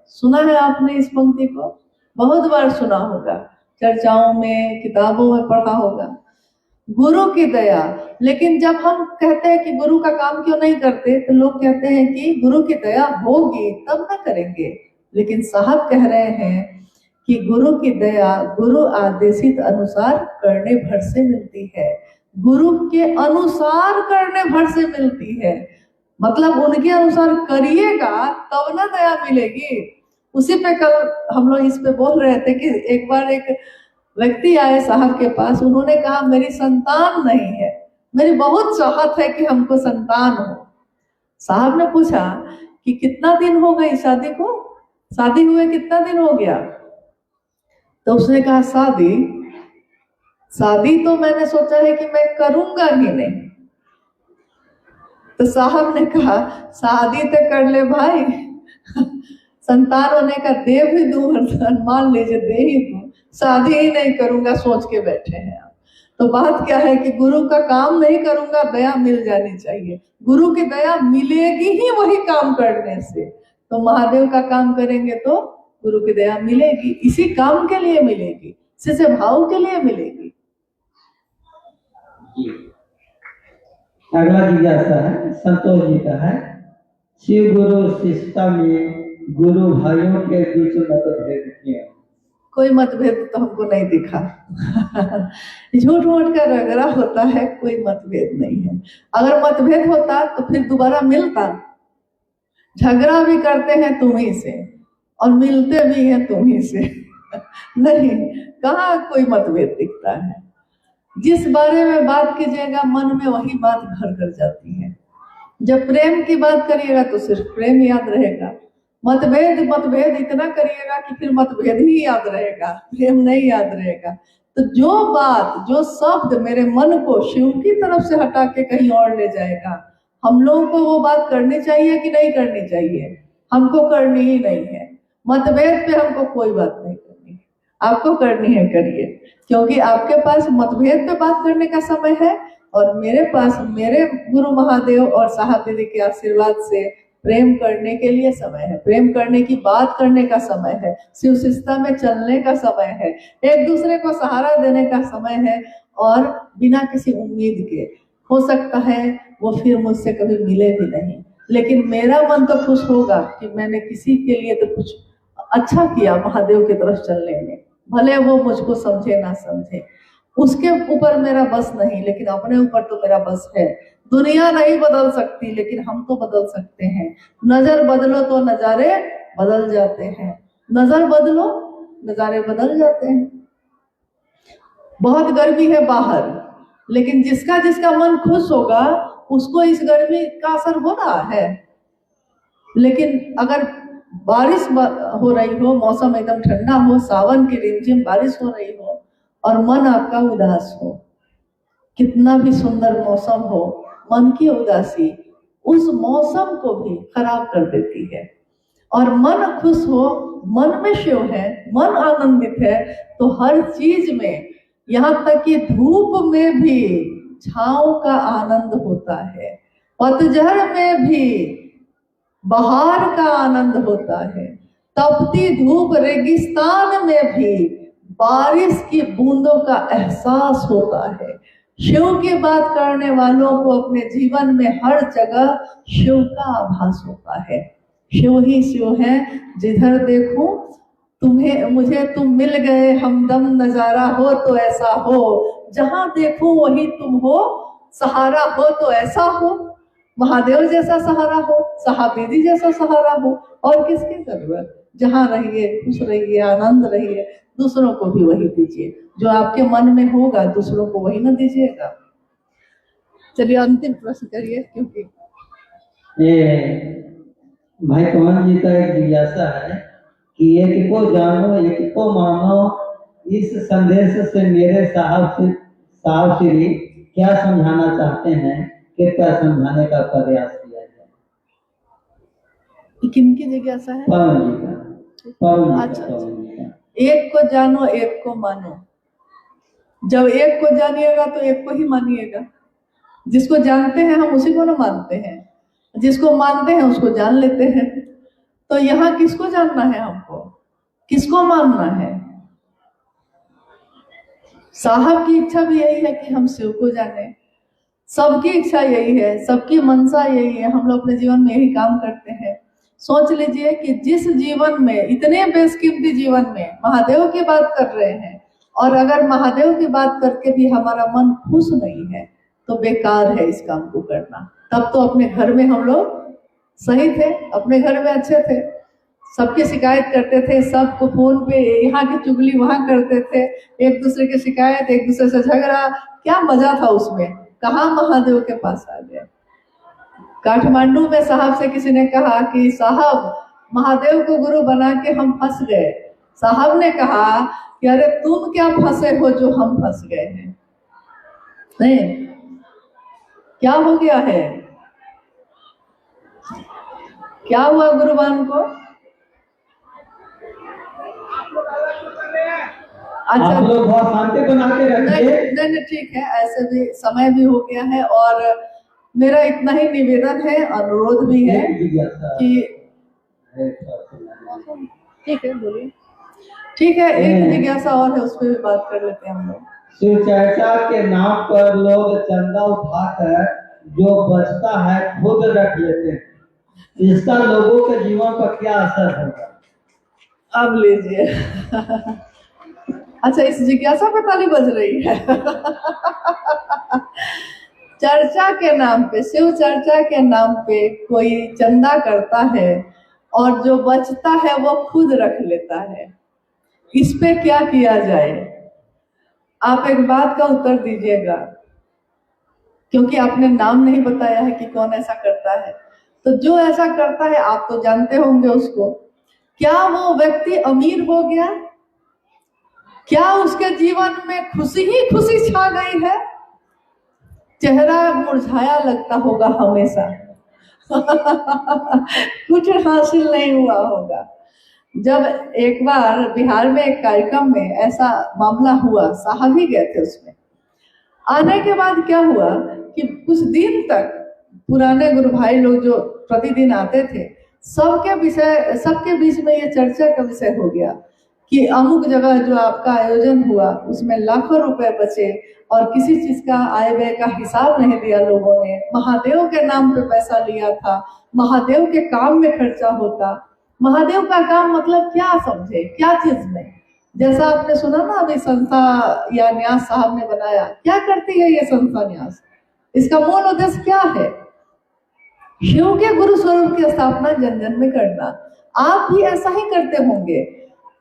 सुना है आपने इस पंक्ति को? बहुत बार सुना होगा, चर्चाओं में, किताबों में पढ़ा होगा। गुरु की दया। लेकिन जब हम कहते हैं कि गुरु का काम क्यों नहीं करते, तो लोग कहते हैं कि गुरु की दया होगी तब ना करेंगे। लेकिन साहब कह रहे हैं कि गुरु की दया गुरु आदेशित अनुसार करने भर से मिलती है। गुरु के अनुसार करने भर से मिलती है, मतलब उनके अनुसार करिएगा तब ना दया मिलेगी। उसी पे कल हम लोग इस पे बोल रहे थे कि एक बार एक व्यक्ति आए साहब के पास, उन्होंने कहा मेरी संतान नहीं है, मेरी बहुत चाहत है कि हमको संतान हो। साहब ने पूछा कि कितना दिन हो गई शादी को, शादी हुए कितना दिन हो गया? तो उसने कहा शादी तो मैंने सोचा है कि मैं करूंगा ही नहीं। तो साहब ने कहा शादी तो कर ले भाई, संतान होने का दे भी दूं, मान लीजिए दे ही दूं, शादी ही नहीं करूंगा सोच के बैठे हैं आप। तो बात क्या है कि गुरु का काम नहीं करूंगा, दया मिल जानी चाहिए। गुरु की दया मिलेगी ही वही काम करने से। तो महादेव का काम करेंगे तो गुरु की दया मिलेगी, इसी काम के लिए मिलेगी, इसी भाव के लिए मिलेगी। अगला जिज्ञासा है संतोष जी का है, शिव गुरु शिष्टा में गुरु भाइयों के बीच मतभेद क्यों? कोई मतभेद तो हमको नहीं दिखा। झूठ मूठ का रगड़ा होता है, कोई मतभेद नहीं है। अगर मतभेद होता तो फिर दोबारा मिलता। झगड़ा भी करते हैं तुम्ही से और मिलते भी हैं तुम्ही से। नहीं, कहाँ कोई मतभेद दिखता है। जिस बारे में बात कीजिएगा मन में वही बात घर कर जाती है। जब प्रेम की बात करिएगा तो सिर्फ प्रेम याद रहेगा। मतभेद इतना करिएगा कि फिर मतभेद ही याद रहेगा, प्रेम नहीं याद रहेगा। तो जो बात, जो शब्द मेरे मन को शिव की तरफ से हटा के कहीं और ले जाएगा, हम लोगों को वो बात करनी चाहिए कि नहीं करनी चाहिए? हमको करनी ही नहीं है। मतभेद पे हमको कोई बात नहीं करनी है, आपको करनी है करिए, क्योंकि आपके पास मतभेद पे बात करने का समय है और मेरे पास मेरे गुरु महादेव और साहब दीदी के आशीर्वाद से प्रेम करने के लिए समय है, प्रेम करने की बात करने का समय है, शिव शिष्टता में चलने का समय है, एक दूसरे को सहारा देने का समय है। और बिना किसी उम्मीद के, हो सकता है वो फिर मुझसे कभी मिले भी नहीं, लेकिन मेरा मन तो खुश होगा कि मैंने किसी के लिए तो कुछ अच्छा किया महादेव की तरफ चलने में। भले वो मुझको समझे ना समझे, उसके ऊपर मेरा बस नहीं, लेकिन अपने ऊपर तो मेरा बस है। दुनिया नहीं बदल सकती, लेकिन हम तो बदल सकते हैं। नजर बदलो तो नजारे बदल जाते हैं, नजर बदलो नजारे बदल जाते हैं। बहुत गर्मी है बाहर, लेकिन जिसका जिसका मन खुश होगा उसको इस गर्मी का असर हो रहा है। लेकिन अगर बारिश हो रही हो, मौसम एकदम ठंडा हो, सावन की रिमझिम बारिश हो रही हो और मन आपका उदास हो, कितना भी सुंदर मौसम हो, मन की उदासी उस मौसम को भी खराब कर देती है। और मन खुश हो, मन में शिव है, मन आनंदित है, तो हर चीज में, यहाँ तक कि धूप में भी छांव का आनंद होता है, पतझड़ में भी बहार का आनंद होता है, तपती धूप रेगिस्तान में भी बारिश की बूंदों का एहसास होता है। शिव की बात करने वालों को अपने जीवन में हर जगह शिव का आभास होता है। शिव ही शिव है, जिधर देखूं तुम्हें मुझे तुम मिल गए, हमदम नजारा हो तो ऐसा हो, जहां देखूं वही तुम हो, सहारा हो तो ऐसा हो, महादेव जैसा सहारा हो, साहब दीदी जैसा सहारा हो, और किसकी जरूरत? जहां रहिए खुश रहिए, आनंद रहिए, दूसरों को भी वही दीजिए जो आपके मन में होगा, दूसरों को वही ना दीजिएगा। चलिए अंतिम प्रश्न करिए, क्योंकि ये भाई पवन जी का एक जिज्ञासा है कि एक को जानो एक को मानो, इस संदेश से मेरे साहब श्री क्या समझाना चाहते हैं, कृपया समझाने का प्रयास किया जाए। किनकी जिज्ञासा है? पवन जी का। एक को जानो एक को मानो। जब एक को जानिएगा तो एक को ही मानिएगा। जिसको जानते हैं हम उसी को ना मानते हैं, जिसको मानते हैं उसको जान लेते हैं। तो यहाँ किसको जानना है हमको, किसको मानना है? साहब की इच्छा भी यही है कि हम शिव को जाने, सबकी इच्छा यही है, सबकी मनसा यही है। हम लोग अपने जीवन में यही काम करते हैं। सोच लीजिए कि जिस जीवन में, इतने बेशकीमती जीवन में महादेव की बात कर रहे हैं, और अगर महादेव की बात करके भी हमारा मन खुश नहीं है तो बेकार है इस काम को करना। तब तो अपने घर में हम लोग सही थे, अपने घर में अच्छे थे। सबकी शिकायत करते थे, सबको फोन पे यहाँ की चुगली वहां करते थे, एक दूसरे की शिकायत, एक दूसरे से झगड़ा। क्या मजा था उसमें, कहाँ महादेव के पास आ गए। काठमांडू में साहब से किसी ने कहा कि साहब महादेव को गुरु बना के हम फंस गए। साहब ने कहा कि अरे तुम क्या फंसे हो जो हम फंस गए हैं। नहीं, क्या हो गया है, क्या हुआ गुरुवान को? अच्छा, आप लोग बहुत शांति बना के रखिए। नहीं ठीक है, ऐसे भी समय भी हो गया है और मेरा इतना ही निवेदन है, अनुरोध भी है कि ठीक है, बोलिए। ठीक है, एक जिज्ञासा और है, उस पर भी बात कर लेते हैं हम लोग। शिव चर्चा के नाम पर लोग चंदा उठाकर जो बचता है खुद रख लेते हैं, इसका लोगों के जीवन पर क्या असर होगा? अब लीजिए। अच्छा, इस जिज्ञासा पे ताली बज रही है। चर्चा के नाम पे, शिव चर्चा के नाम पे कोई चंदा करता है और जो बचता है वो खुद रख लेता है, इस पे क्या किया जाए? आप एक बात का उत्तर दीजिएगा, क्योंकि आपने नाम नहीं बताया है कि कौन ऐसा करता है। तो जो ऐसा करता है आप तो जानते होंगे उसको। क्या वो व्यक्ति अमीर हो गया? क्या उसके जीवन में खुशी ही खुशी छा गई है? चेहरा मुरझाया लगता होगा हमेशा। कुछ हासिल नहीं हुआ होगा। जब एक बार बिहार में एक कार्यक्रम में ऐसा मामला हुआ, साहब ही गए थे उसमें। आने के बाद क्या हुआ कि कुछ दिन तक पुराने गुरु भाई लोग जो प्रतिदिन आते थे, सबके बीच में ये चर्चा का विषय हो गया कि अमुक जगह जो आपका आयोजन हुआ उसमें लाखों रुपए बचे और किसी चीज का आय व्यय का हिसाब नहीं दिया लोगों ने, महादेव के नाम पे पैसा लिया था, महादेव के काम में खर्चा होता। महादेव का काम मतलब क्या समझे, क्या चीज में? जैसा आपने सुना ना अभी संस्था या न्यास साहब ने बनाया, क्या करती है ये संस्था न्यास? इसका मूल उद्देश्य क्या है? शिव के गुरु स्वरूप की स्थापना जन जन में करना। आप भी ऐसा ही करते होंगे,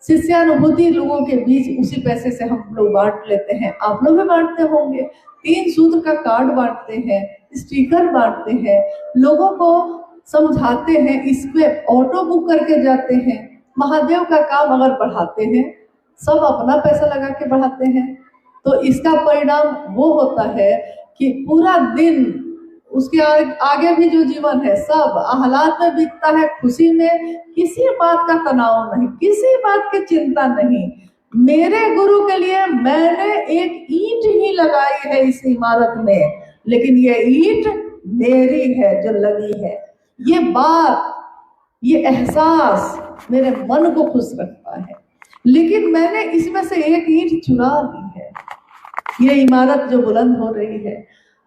शिष्यानुभूति लोगों के बीच उसी पैसे से हम लोग बांट लेते हैं, आप लोग भी बांटते होंगे। 3 सूत्र का कार्ड बांटते हैं, स्टिकर बांटते हैं, लोगों को समझाते हैं, इस पे ऑटो बुक करके जाते हैं। महादेव का काम अगर बढ़ाते हैं, सब अपना पैसा लगा के बढ़ाते हैं, तो इसका परिणाम वो होता है कि पूरा दिन उसके आगे भी जो जीवन है सब आह्लाद में बीतता है, खुशी में, किसी बात का तनाव नहीं, किसी बात की चिंता नहीं। मेरे गुरु के लिए मैंने एक ईंट ही लगाई है इस इमारत में, लेकिन ये ईंट मेरी है जो लगी है। ये बात, ये एहसास मेरे मन को खुश रखता है, लेकिन मैंने इसमें से एक ईंट चुरा ली है, ये इमारत जो बुलंद हो रही है।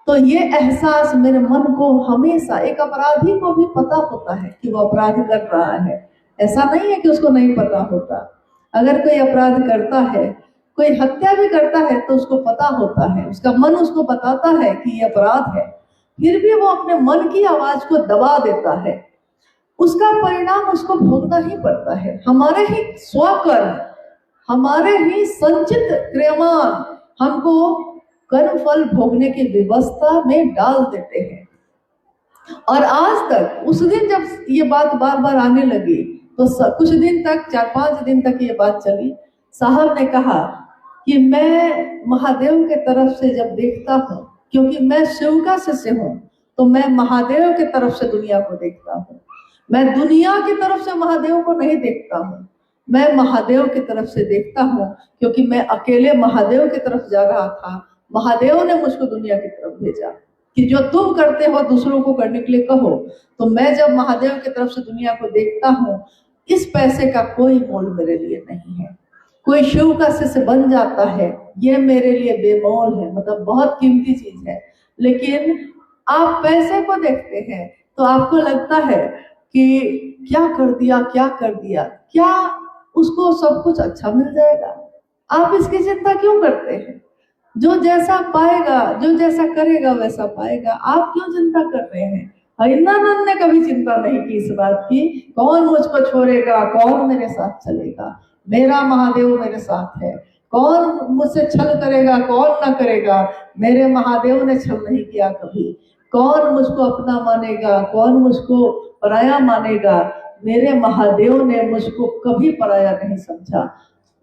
तो ये एहसास मेरे मन को हमेशा, एक अपराधी को भी पता होता है कि वो अपराध कर रहा है, ऐसा नहीं है कि उसको नहीं पता होता। अगर कोई अपराध करता है, कोई हत्या भी करता है, तो उसको पता होता है, उसका मन उसको बताता है कि ये अपराध है, फिर भी वो अपने मन की आवाज को दबा देता है, उसका परिणाम उसको भोगना ही पड़ता है। हमारे ही स्वकर्म, हमारे ही संचित क्रियमान हमको कर्म फल भोगने की व्यवस्था में डाल देते हैं। और आज तक, उस दिन जब ये बात बार बार आने लगी तो कुछ दिन तक, 4-5 दिन तक ये बात चली। साहब ने कहा कि मैं महादेव के तरफ से जब देखता हूँ, क्योंकि मैं शिव का शिष्य हूँ, तो मैं महादेव के तरफ से दुनिया को देखता हूँ। मैं दुनिया की तरफ से महादेव को नहीं देखता हूँ, मैं महादेव की तरफ से देखता हूँ, क्योंकि मैं अकेले महादेव की तरफ जा रहा था। महादेव ने मुझको दुनिया की तरफ भेजा कि जो तुम करते हो दूसरों को करने के लिए कहो। तो मैं जब महादेव की तरफ से दुनिया को देखता हूँ, इस पैसे का कोई मोल मेरे लिए नहीं है। कोई शिव का शिष्य बन जाता है, ये मेरे लिए बेमोल है, मतलब बहुत कीमती चीज है। लेकिन आप पैसे को देखते हैं तो आपको लगता है कि क्या कर दिया, क्या कर दिया, क्या उसको सब कुछ अच्छा मिल जाएगा? आप इसकी चिंता क्यों करते हैं? जो जैसा पाएगा, जो जैसा करेगा वैसा पाएगा, आप क्यों चिंता कर रहे हैं? हरिनानंद ने कभी चिंता नहीं की इस बात की, कौन मुझको छोड़ेगा, कौन मेरे साथ चलेगा, मेरा महादेव मेरे साथ है, कौन मुझसे छल करेगा, कौन ना करेगा, मेरे महादेव ने छल नहीं किया कभी, कौन मुझको अपना मानेगा, कौन मुझको पराया मानेगा, मेरे महादेव ने मुझको कभी पराया नहीं समझा।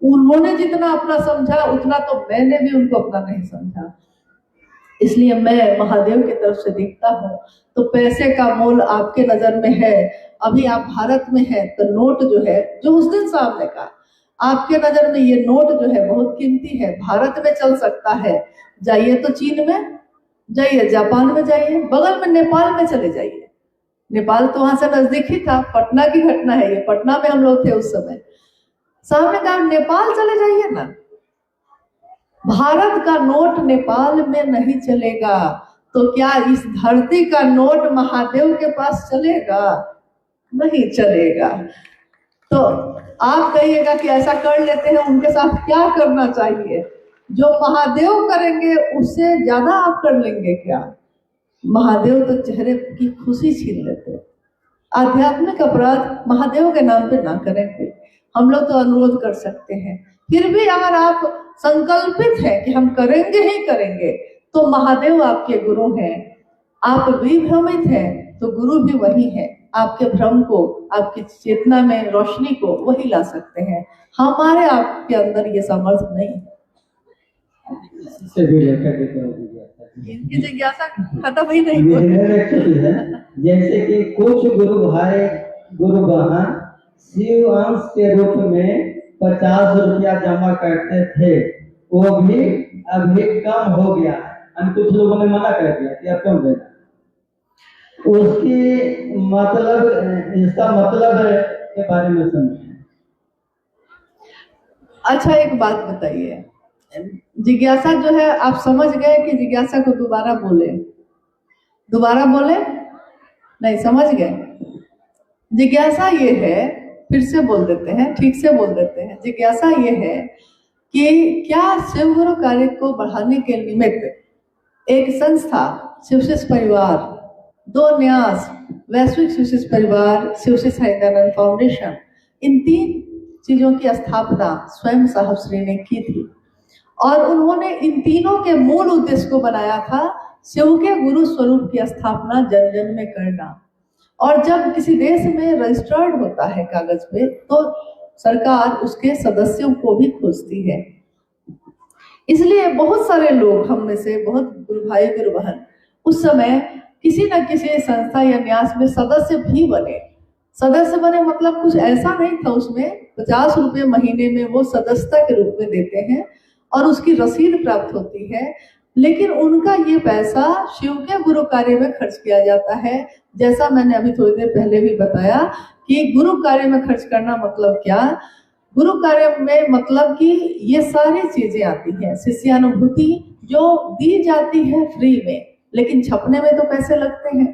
उन्होंने जितना अपना समझा उतना तो मैंने भी उनको अपना नहीं समझा। इसलिए मैं महादेव की तरफ से देखता हूँ तो पैसे का मोल आपके नजर में है, अभी आप भारत में हैं तो नोट जो है, जो उस दिन साहब ने कहा, आपके नजर में ये नोट जो है बहुत कीमती है, भारत में चल सकता है, जाइए तो चीन में जाइए, जापान में जाइए, बगल में नेपाल में चले जाइए। नेपाल तो वहां से नजदीक ही था, पटना की घटना है ये, पटना में हम लोग थे उस समय। साहब ने कहा नेपाल चले जाइए ना, भारत का नोट नेपाल में नहीं चलेगा, तो क्या इस धरती का नोट महादेव के पास चलेगा? नहीं चलेगा। तो आप कहिएगा कि ऐसा कर लेते हैं, उनके साथ क्या करना चाहिए? जो महादेव करेंगे उससे ज्यादा आप कर लेंगे क्या? महादेव तो चेहरे की खुशी छीन लेते हैं। आध्यात्मिक अपराध महादेव के नाम पे ना करेंगे, हम लोग तो अनुरोध कर सकते हैं। फिर भी अगर आप संकल्पित हैं कि हम करेंगे ही करेंगे, तो महादेव आपके गुरु हैं। आप विभ्रमित हैं तो गुरु भी वही है, आपके भ्रम को, आपकी चेतना में रोशनी को वही ला सकते हैं। हमारे आपके अंदर ये सामर्थ्य नहीं है। इससे भी लेकर के तो इनकी जिज्ञासा खत्म ही नहीं होती है। जैसे कि कुछ गुरु भाई गुरु बहन शिव अंश के रूप में 50 रुपया जमा करते थे, वो भी अभी कम हो गया। कुछ लोगों ने मना कर दिया कि अब कम देना। उसकी मतलब, इसका मतलब के बारे में समझें। अच्छा एक बात बताइए, जिज्ञासा जो है आप समझ गए कि जिज्ञासा को दोबारा बोले? दोबारा बोले? नहीं समझ गए? जिज्ञासा ये है, फिर से बोल देते हैं, ठीक से बोल देते हैं। जिज्ञासा ये है कि क्या शिव गुरु कार्य को बढ़ाने के निमित्त एक संस्था शिवशिष्य परिवार, 2 न्यास, वैश्विक शिवशिष्य परिवार, शिवशिष्य हरिनानंद फाउंडेशन, इन 3 चीजों की स्थापना स्वयं साहब श्री ने की थी। और उन्होंने इन तीनों के मूल उद्देश्य को बनाया था, शिव के गुरु स्वरूप की स्थापना जन जन में करना। और जब किसी देश में रजिस्टर्ड होता है कागज पे, तो सरकार उसके सदस्यों को भी खोजती है। इसलिए बहुत सारे लोग, हम में से बहुत गुरु भाई गुरु बहन उस समय किसी न किसी संस्था या न्यास में सदस्य भी बने। सदस्य बने मतलब कुछ ऐसा नहीं था, उसमें 50 रुपये महीने में वो सदस्यता के रूप में देते हैं और उसकी रसीद प्राप्त होती है। लेकिन उनका ये पैसा शिव के गुरु कार्य में खर्च किया जाता है। जैसा मैंने अभी थोड़ी देर पहले भी बताया कि गुरु कार्य में खर्च करना मतलब क्या? गुरु कार्य में मतलब कि ये सारी चीजें आती हैं, शिष्यानुभूति जो दी जाती है फ्री में, लेकिन छपने में तो पैसे लगते हैं।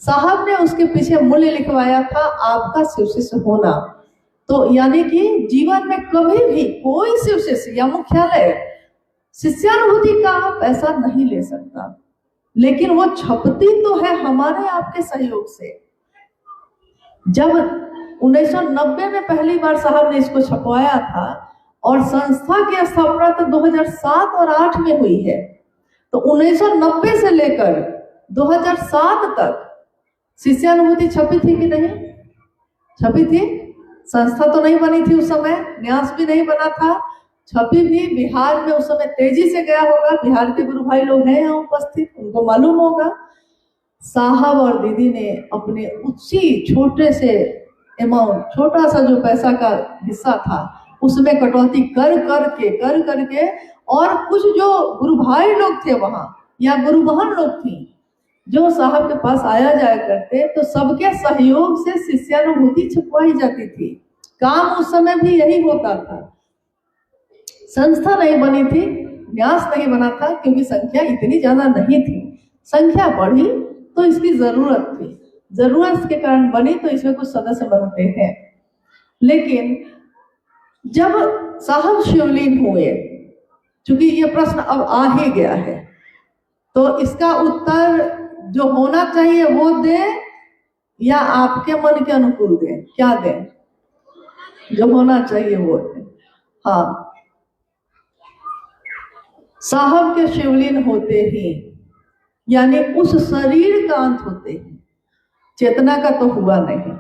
साहब ने उसके पीछे मूल्य लिखवाया था, आपका शिव शिष्य होना। तो यानी कि जीवन में कभी भी कोई शिव शिष्य या मुख्यालय शिष्यानुभूति का पैसा नहीं ले सकता, लेकिन वो छपती तो है हमारे आपके सहयोग से। जब 1990 में पहली बार साहब ने इसको छपवाया था और संस्था की स्थापना तो 2007 और 8 में हुई है, तो 1990 से लेकर 2007 तक शिष्यानुभूति छपी थी कि नहीं? छपी थी। संस्था तो नहीं बनी थी उस समय, न्यास भी नहीं बना था, छपी भी। बिहार में उस समय तेजी से गया होगा, बिहार के गुरु भाई लोग हैं यहाँ उपस्थित, उनको मालूम होगा। साहब और दीदी ने अपने उसी छोटे से अमाउंट, छोटा सा जो पैसा का हिस्सा था, उसमें कटौती कर करके और कुछ जो गुरु भाई लोग थे वहां या गुरु बहन लोग थी जो साहब के पास आया जाया करते, तो सबके सहयोग से शिष्यानुभूति छपवाई जाती थी। काम उस समय भी यही होता था। संस्था नहीं बनी थी, न्यास नहीं बना था, क्योंकि संख्या इतनी ज्यादा नहीं थी। संख्या बढ़ी तो इसकी जरूरत थी, जरूरत के कारण बनी, तो इसमें कुछ सदस्य बनते हैं। लेकिन जब साहब शिवलीन हुए, चूंकि ये प्रश्न अब आ ही गया है, तो इसका उत्तर जो होना चाहिए वो दें या आपके मन के अनुकूल दें? क्या दें? जो होना चाहिए वो दें। हाँ, साहब के शिवलिंग होते ही, यानी उस शरीर का अंत होते ही, चेतना का तो हुआ नहीं,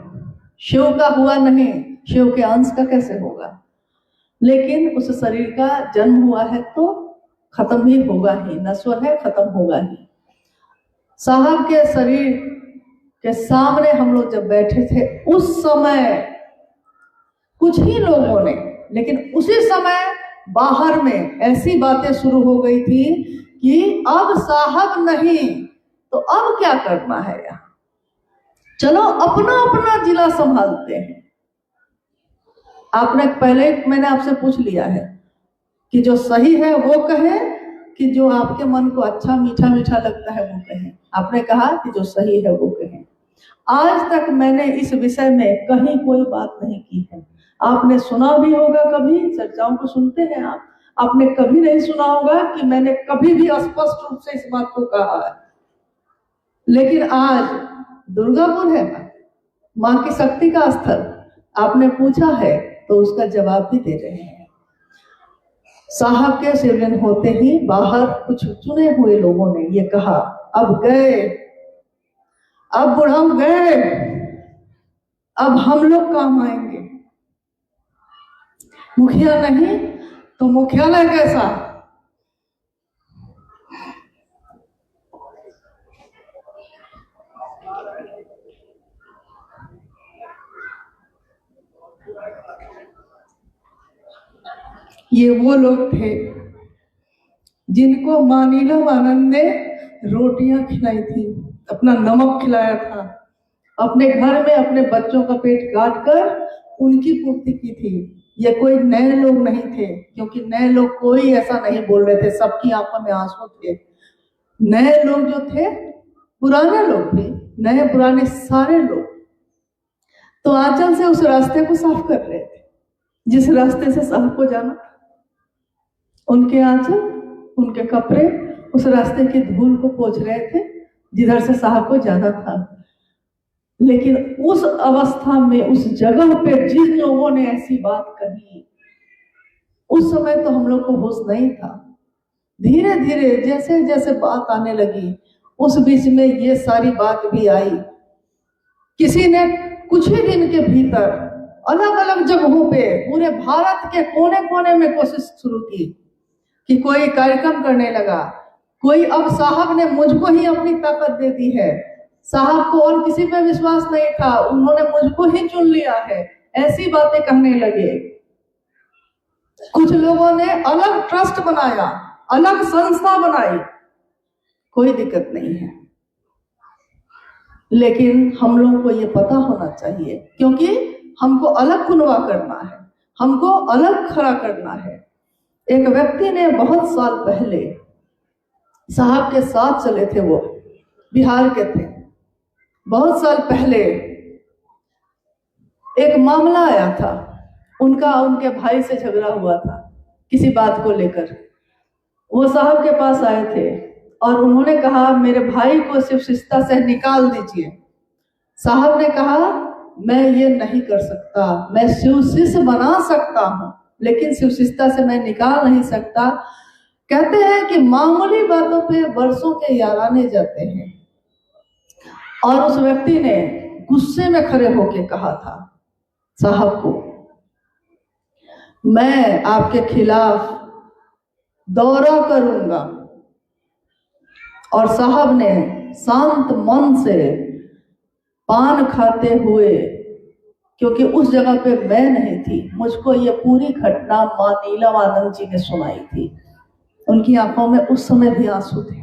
शिव का हुआ नहीं, शिव के अंश का कैसे होगा? लेकिन उस शरीर का जन्म हुआ है तो खत्म ही होगा ही, नश्वर है, खत्म होगा ही। साहब के शरीर के सामने हम लोग जब बैठे थे उस समय कुछ ही लोगों ने, लेकिन उसी समय बाहर में ऐसी बातें शुरू हो गई थी कि अब साहब नहीं तो अब क्या करना है यहाँ, चलो अपना अपना जिला संभालते हैं। आपने पहले मैंने आपसे पूछ लिया है कि जो सही है वो कहे कि जो आपके मन को अच्छा मीठा मीठा लगता है वो कहे। आपने कहा कि जो सही है वो कहे। आज तक मैंने इस विषय में कहीं कोई बात नहीं की है। आपने सुना भी होगा, कभी चर्चाओं को सुनते हैं आप, आपने कभी नहीं सुना होगा कि मैंने कभी भी स्पष्ट रूप से इस बात को कहा है। लेकिन आज दुर्गापुर है ना, माँ की शक्ति का स्थल, आपने पूछा है तो उसका जवाब भी दे रहे हैं। साहब के शिवलिंग होते ही बाहर कुछ चुने हुए लोगों ने ये कहा, अब गए, अब बुढ़ाऊ गए, अब हम लोग काम आएंगे। मुखिया नहीं तो मुख्यालय कैसा? ये वो लोग थे जिनको माँ नीलम आनंद ने रोटियां खिलाई थी, अपना नमक खिलाया था, अपने घर में अपने बच्चों का पेट काट कर उनकी पूर्ति की थी। ये कोई नए लोग नहीं थे, क्योंकि नए लोग कोई ऐसा नहीं बोल रहे थे, सबकी आंखों में आंसू थे। नए लोग जो थे पुराने लोग थे, नए पुराने सारे लोग तो आंचल से उस रास्ते को साफ कर रहे थे जिस रास्ते से साहब को जाना था। उनके आंचल, उनके कपड़े उस रास्ते की धूल को पोंछ रहे थे जिधर से साहब को जाना था। लेकिन उस अवस्था में, उस जगह पे जिन लोगों ने ऐसी बात कही, उस समय तो हम लोग को होश नहीं था। धीरे धीरे जैसे जैसे बात आने लगी, उस बीच में ये सारी बात भी आई। किसी ने कुछ ही दिन के भीतर अलग अलग जगहों पे पूरे भारत के कोने कोने में कोशिश शुरू की कि कोई कार्यक्रम करने लगा। कोई अब साहब ने मुझको ही अपनी ताकत दे दी है, साहब को और किसी पे विश्वास नहीं था, उन्होंने मुझको ही चुन लिया है, ऐसी बातें कहने लगे। कुछ लोगों ने अलग ट्रस्ट बनाया, अलग संस्था बनाई, कोई दिक्कत नहीं है, लेकिन हम लोगों को ये पता होना चाहिए, क्योंकि हमको अलग खुनवा करना है, हमको अलग खड़ा करना है। एक व्यक्ति ने बहुत साल पहले साहब के साथ चले थे, वो बिहार के थे। बहुत साल पहले एक मामला आया था, उनका उनके भाई से झगड़ा हुआ था किसी बात को लेकर। वो साहब के पास आए थे और उन्होंने कहा, मेरे भाई को शिव शिष्टता से निकाल दीजिए। साहब ने कहा, मैं ये नहीं कर सकता, मैं शिव शिष्य बना सकता हूँ लेकिन शिव शिष्टता से मैं निकाल नहीं सकता। कहते हैं कि मामूली बातों पे वर्षों के याराने जाते हैं। और उस व्यक्ति ने गुस्से में खड़े होके कहा था साहब को, मैं आपके खिलाफ दौरा करूंगा। और साहब ने शांत मन से पान खाते हुए, क्योंकि उस जगह पे मैं नहीं थी, मुझको ये पूरी घटना माँ नीलम आनंद जी ने सुनाई थी। उनकी आंखों में उस समय भी आंसू थे,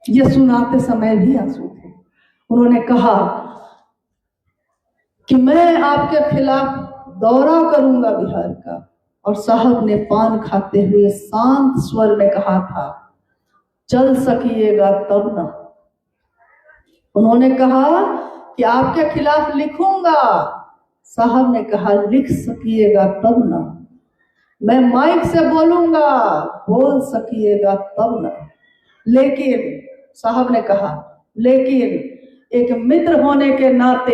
ये सुनाते समय भी आंसू थे। उन्होंने कहा कि मैं आपके खिलाफ दौरा करूंगा बिहार का। और साहब ने पान खाते हुए शांत स्वर में कहा था, चल सकिएगा तब ना। उन्होंने कहा कि आपके खिलाफ लिखूंगा। साहब ने कहा, लिख सकिएगा तब ना। मैं माइक से बोलूंगा, बोल सकिएगा तब ना। लेकिन साहब ने कहा, लेकिन एक मित्र होने के नाते,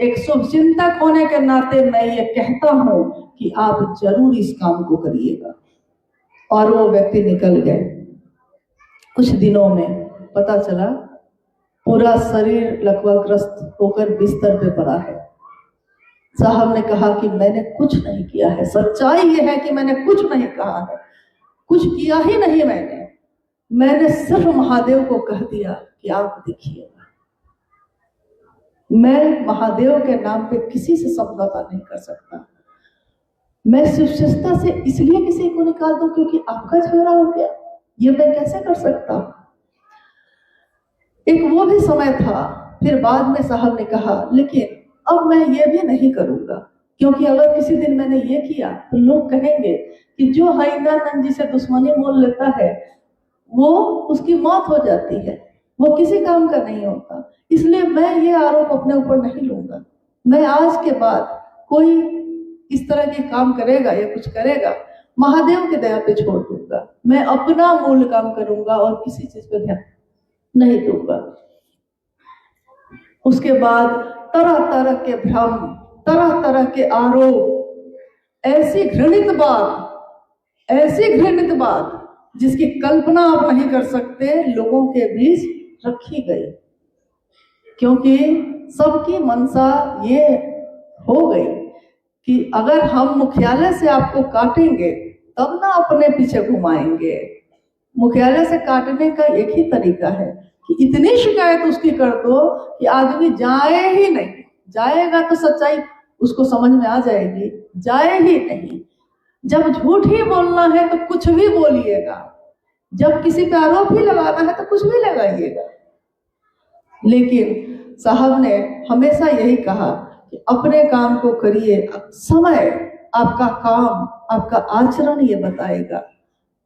एक शुभचिंतक होने के नाते मैं ये कहता हूं कि आप जरूर इस काम को करिएगा। और वो व्यक्ति निकल गए। कुछ दिनों में पता चला पूरा शरीर लकवाग्रस्त होकर बिस्तर पे पड़ा है। साहब ने कहा कि मैंने कुछ नहीं किया है, सच्चाई ये है कि मैंने कुछ नहीं कहा है, कुछ किया ही नहीं मैंने सिर्फ महादेव को कह दिया कि आप देखिएगा। मैं महादेव के नाम पे किसी से समझौता नहीं कर सकता। मैं शिवशक्ति से इसलिए किसी को निकाल दूं क्योंकि आपका झगड़ा हो गया, ये मैं कैसे कर सकता। एक वो भी समय था। फिर बाद में साहब ने कहा लेकिन अब मैं ये भी नहीं करूंगा, क्योंकि अगर किसी दिन मैंने ये किया तो लोग कहेंगे कि जो हरिदानंद जी से दुश्मनी मोल लेता है वो उसकी मौत हो जाती है, वो किसी काम का नहीं होता। इसलिए मैं ये आरोप अपने ऊपर नहीं लूंगा। मैं आज के बाद कोई इस तरह के काम करेगा या कुछ करेगा महादेव के दया पे छोड़ दूंगा। मैं अपना मूल काम करूंगा और किसी चीज पे ध्यान नहीं दूंगा। उसके बाद तरह तरह के भ्रम, तरह तरह के आरोप, ऐसी घृणित बात जिसकी कल्पना आप नहीं कर सकते लोगों के बीच रखी गई, क्योंकि सबकी मनसा ये हो गई कि अगर हम मुख्यालय से आपको काटेंगे तब ना अपने पीछे घुमाएंगे। मुख्यालय से काटने का एक ही तरीका है कि इतनी शिकायत उसकी कर दो कि आदमी जाए ही नहीं। जाएगा तो सच्चाई उसको समझ में आ जाएगी, जाए ही नहीं। जब झूठ ही बोलना है तो कुछ भी बोलिएगा, जब किसी पे आरोप ही लगाना है तो कुछ भी लगाइएगा। लेकिन साहब ने हमेशा यही कहा कि अपने काम को करिए। समय, आपका काम, आपका आचरण ये बताएगा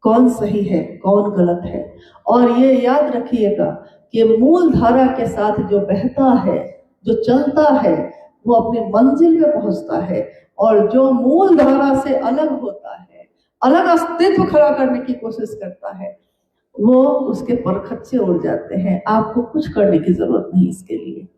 कौन सही है कौन गलत है। और ये याद रखिएगा कि मूल धारा के साथ जो बहता है, जो चलता है, वो अपनी मंजिल में पहुंचता है। और जो मूल धारा से अलग होता है, अलग अस्तित्व खड़ा करने की कोशिश करता है, वो उसके परखच्चे उड़ जाते हैं। आपको कुछ करने की जरूरत नहीं इसके लिए।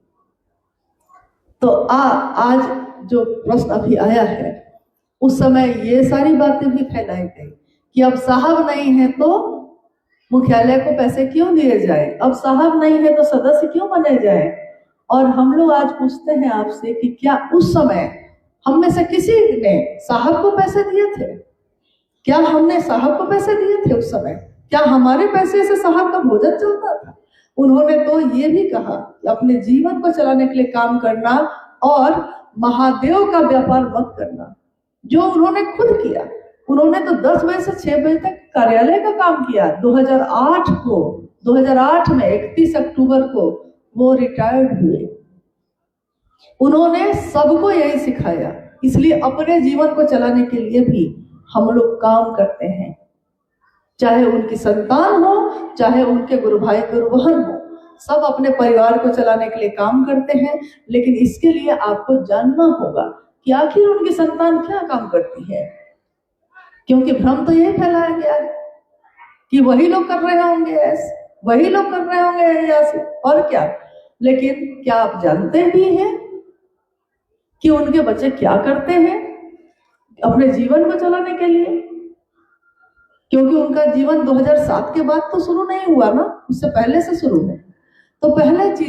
तो आज जो प्रश्न अभी आया है, उस समय ये सारी बातें भी फैलाई गई कि अब साहब नहीं है तो मुख्यालय को पैसे क्यों दिए जाए, अब साहब नहीं है तो सदस्य क्यों बने जाए। और हम लोग आज पूछते हैं आपसे कि क्या उस समय हम में से किसी ने साहब को पैसे दिए थे? क्या हमने साहब को पैसे दिए थे उस समय? क्या हमारे पैसे से साहब का भोजन चलता था? उन्होंने तो ये भी कहा कि अपने जीवन को चलाने के लिए काम करना और महादेव का व्यापार मत करना, जो उन्होंने खुद किया। उन्होंने तो 10 बजे से 6 बजे तक कार्यालय का काम किया। 2008 में 31 अक्टूबर को वो रिटायर्ड हुए। उन्होंने सबको यही सिखाया। इसलिए अपने जीवन को चलाने के लिए भी हम लोग काम करते हैं, चाहे उनकी संतान हो, चाहे उनके गुरु भाई गुरु बहन हो, सब अपने परिवार को चलाने के लिए काम करते हैं। लेकिन इसके लिए आपको जानना होगा कि आखिर उनकी संतान क्या काम करती है, क्योंकि भ्रम तो यही फैलाया गया है कि वही लोग कर रहे होंगे ऐसे, वही लोग कर रहे होंगे ऐसे, और क्या। लेकिन क्या आप जानते भी हैं कि उनके बच्चे क्या करते हैं अपने जीवन को चलाने के लिए? क्योंकि उनका जीवन 2007 के बाद तो शुरू नहीं हुआ ना, उससे पहले से शुरू है। तो पहले चीज